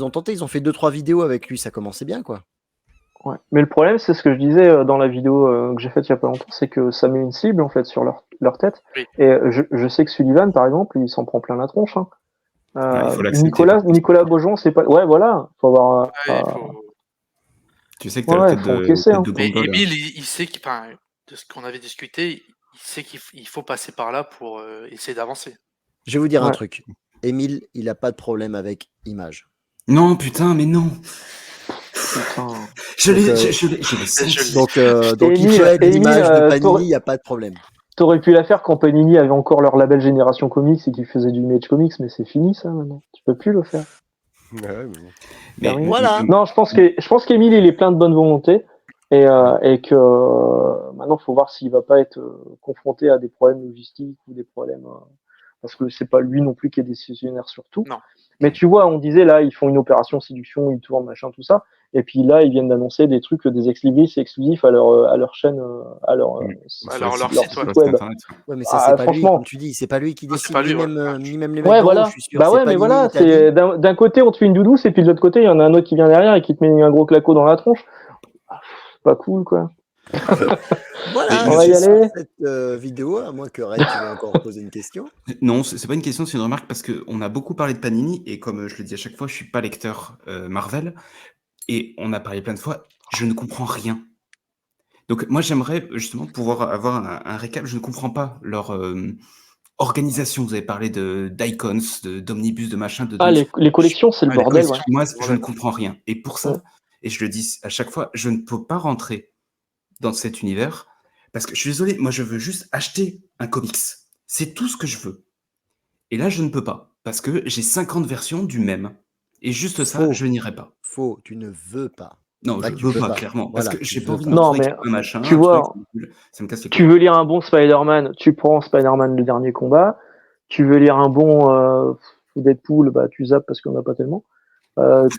tenté, ils ont fait 2-3 vidéos avec lui, ça commençait bien quoi. Ouais. Mais le problème, c'est ce que je disais dans la vidéo que j'ai faite il y a pas longtemps, c'est que ça met une cible en fait sur leur tête. Oui. Et je sais que Sullivan, par exemple, il s'en prend plein la tronche. Hein. Nicolas Beaujon, c'est pas. Ouais, voilà. Faut avoir. Tu sais que t'as la tête de Mais Émile, il sait de ce qu'on avait discuté, il sait qu'il faut passer par là pour essayer d'avancer. Je vais vous dire un truc. Émile, il a pas de problème avec Image. Non, putain, mais non. Je l'ai senti. Donc il peut être l'image de Panini, il n'y a pas de problème. T'aurais pu la faire quand Panini avait encore leur label Génération Comics et qu'ils faisaient du Image Comics, mais c'est fini ça maintenant. Tu peux plus le faire. Mais voilà. Non, je pense qu'Émile il est plein de bonne volonté et que maintenant il faut voir s'il va pas être confronté à des problèmes logistiques ou des problèmes parce que c'est pas lui non plus qui est décisionnaire sur tout. Non. Mais tu vois, on disait là, ils font une opération séduction, ils tournent machin tout ça. Et puis là, ils viennent d'annoncer des trucs, des ex-libris exclusifs à leur chaîne, à leur site web. Ouais, mais ça, c'est pas lui, comme tu dis, c'est pas lui qui décide, ni même les mecs voilà. je suis sûr. Bah ouais, mais voilà, c'est d'un côté, on te fait une doudouce, et puis de l'autre côté, il y en a un autre qui vient derrière et qui te met un gros claquot dans la tronche. Pas cool, quoi. Voilà, on va y aller. Cette vidéo, à moins que Red, tu veux encore poser une question. Non, c'est pas une question, c'est une remarque, parce qu'on a beaucoup parlé de Panini, et comme je le dis à chaque fois, je suis pas lecteur Marvel. Et on a parlé plein de fois, je ne comprends rien. Donc moi, j'aimerais justement pouvoir avoir un récap. Je ne comprends pas leur organisation. Vous avez parlé d'Icons, d'Omnibus, de machin. Les collections, c'est le bordel. Ouais. Moi, je ne comprends rien. Et pour ça, et je le dis à chaque fois, je ne peux pas rentrer dans cet univers parce que je suis désolé, moi, je veux juste acheter un comics. C'est tout ce que je veux. Et là, je ne peux pas parce que j'ai 50 versions du même. Et juste ça, je n'irai pas. Faux, tu ne veux pas. Non, je ne veux pas, clairement. Parce que j'ai pas envie de me trouver un machin. Tu vois, ça me casse les couilles. Tu veux lire un bon Spider-Man, tu prends Spider-Man le dernier combat. Tu veux lire un bon Deadpool, bah tu zappes parce qu'on n'a pas tellement.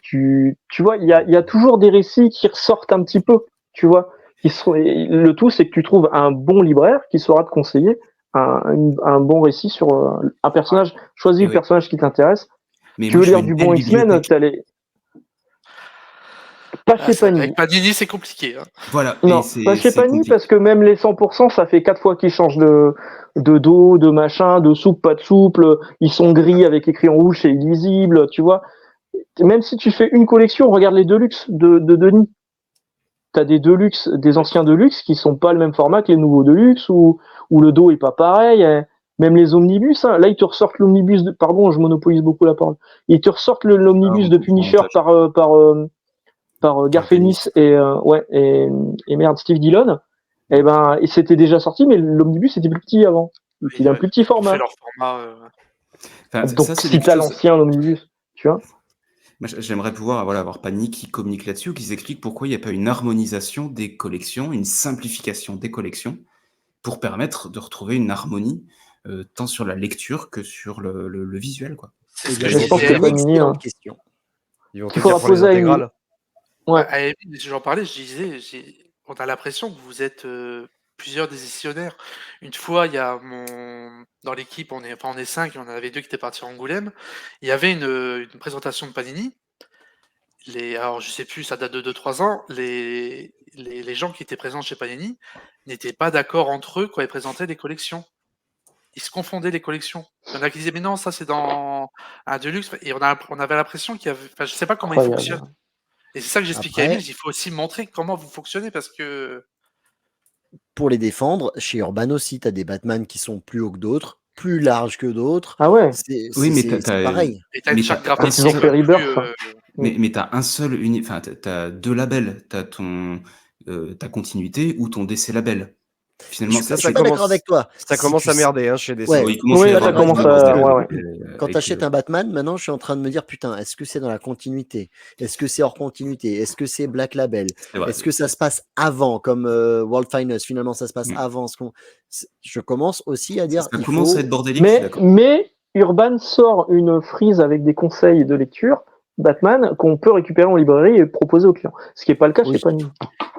Tu vois, il y a toujours des récits qui ressortent un petit peu, tu vois. Le tout, c'est que tu trouves un bon libraire qui saura te conseiller un bon récit sur un personnage. Choisis le personnage qui t'intéresse. Mais tu veux lire du bon X-Men, t'allais. Pas chez Panini. Avec Panini, c'est compliqué. Hein. Voilà. Non, pas chez Panini, parce que même les 100%, ça fait 4 fois qu'ils changent de dos, de machin, de soupe, pas de souple. Ils sont gris avec écrit en rouge, c'est illisible, tu vois. Même si tu fais une collection, regarde les Deluxe de Denis. T'as des Deluxe, des anciens Deluxe qui sont pas le même format que les nouveaux Deluxe, où le dos est pas pareil. Même les omnibus, hein. Là, ils te ressortent l'omnibus pardon, je monopolise beaucoup la parole. Ils te ressortent l'omnibus de Punisher par Garth Ennis et merde, Steve Dillon. Et c'était déjà sorti, mais l'omnibus était plus petit avant. Il a un plus petit format. Leur format donc ça, si t'as l'ancien omnibus, tu vois. Moi, j'aimerais pouvoir avoir Panini qui communique là-dessus, ou qui explique pourquoi il n'y a pas une harmonisation des collections, une simplification des collections, pour permettre de retrouver une harmonie tant sur la lecture que sur le visuel, quoi. C'est ce que je pense que Panini, question. Ils vont faire pour les intégrales. Ouais. J'en parlais, je disais, on a l'impression que vous êtes plusieurs décisionnaires. Une fois, il y a dans l'équipe, on est 5, il y en avait 2 qui étaient partis à Angoulême. Il y avait une présentation de Panini. Alors, je sais plus, ça date de 2-3 ans. Les gens qui étaient présents chez Panini n'étaient pas d'accord entre eux quand ils présentaient les collections. Ils se confondaient les collections. Il y en a qui disaient, mais non, ça c'est dans un Deluxe. Et on avait l'impression qu'il y avait. Enfin, je sais pas comment ils fonctionnent. Et c'est ça que j'expliquais à Emile, il faut aussi montrer comment vous fonctionnez parce que. Pour les défendre, chez Urban aussi, tu as des Batman qui sont plus hauts que d'autres, plus larges que d'autres. Ah ouais. C'est pareil. Et t'as une charte graphique. Mais t'as un seul enfin, t'as 2 labels. T'as ta continuité ou ton DC label. Finalement, je suis pas d'accord avec toi. Ça commence à merder chez DC. Oui, ça commence à. Quand tu achètes un Batman, maintenant, je suis en train de me dire, putain, est-ce que c'est dans la continuité? Est-ce que c'est hors continuité? Est-ce que c'est Black Label? Est-ce que ça se passe avant, comme World Finest? Finalement, ça se passe avant. Je commence aussi à dire. Ça commence à être bordélique. Mais Urban sort une frise avec des conseils de lecture Batman qu'on peut récupérer en librairie et proposer aux clients. Ce qui n'est pas le cas chez Panini.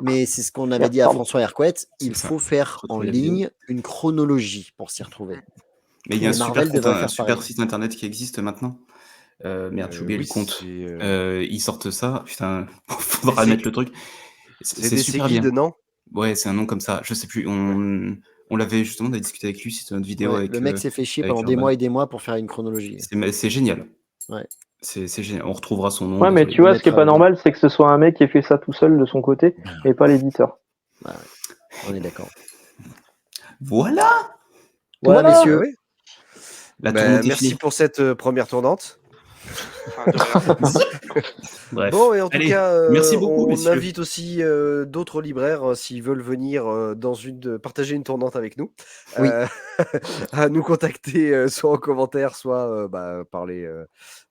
Mais c'est ce qu'on avait dit à François Hercouet, il faut faire en ligne une chronologie pour s'y retrouver. Mais il y a un super site internet qui existe maintenant. Merde, j'ai oublié le compte. Ils sortent ça. Putain, faudra mettre le truc. C'est super bien. Non ouais, c'est un nom comme ça. Je sais plus. On l'avait justement, on a discuté avec lui, c'était notre vidéo. Ouais, le mec s'est fait chier pendant des mois et des mois pour faire une chronologie. C'est génial. Ouais. C'est génial. On retrouvera son nom. Ouais, mais tu vois, ce qui est pas normal, c'est que ce soit un mec qui ait fait ça tout seul de son côté et pas l'éditeur. Ouais, on est d'accord. Voilà, messieurs. Merci pour cette première tournante. Bref. Bon, et en tout cas, merci beaucoup, on invite aussi d'autres libraires s'ils veulent venir partager une tournante avec nous, à nous contacter soit en commentaire, soit par les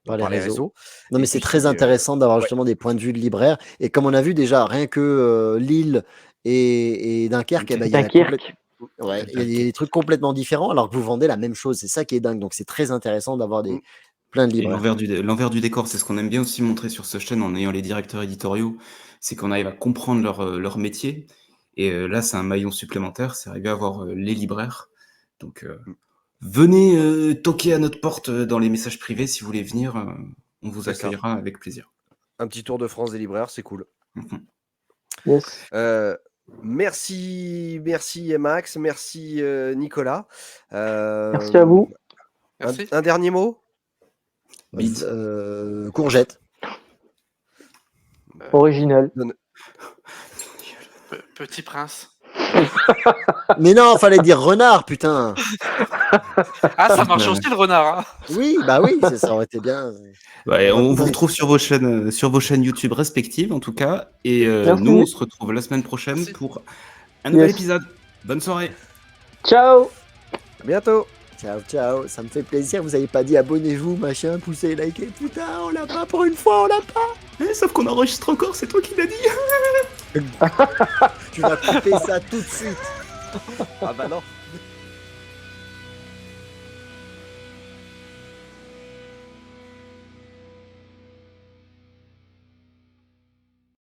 réseaux. Non, mais c'est très intéressant d'avoir justement des points de vue de libraires. Et comme on a vu déjà, rien que Lille et Dunkerque, il y a des trucs complètement différents alors que vous vendez la même chose. C'est ça qui est dingue. Donc c'est très intéressant d'avoir plein de libraires. L'envers du décor, c'est ce qu'on aime bien aussi montrer sur ce chaîne en ayant les directeurs éditoriaux, c'est qu'on arrive à comprendre leur métier. Et là, c'est un maillon supplémentaire, c'est arriver à avoir les libraires. Donc venez toquer à notre porte dans les messages privés si vous voulez venir. On vous accueillera avec plaisir. Un petit tour de France des libraires, c'est cool. Yes. Merci Max, merci Nicolas. Merci à vous. Un dernier mot? Courgette. Original. Petit Prince. Mais non, fallait dire renard, putain. Ah, ça marche aussi le renard. Hein. Oui, ça aurait été bien. Ouais, on vous retrouve sur vos chaînes YouTube respectives en tout cas. Et nous, on se retrouve la semaine prochaine pour un nouvel épisode. Bonne soirée. Ciao. À bientôt. Ciao, ça me fait plaisir. Vous avez pas dit abonnez-vous, machin, poussez, likez. Putain, on l'a pas pour une fois, on l'a pas. Sauf qu'on enregistre encore, c'est toi qui l'as dit. Tu vas couper ça tout de suite. Ah bah non.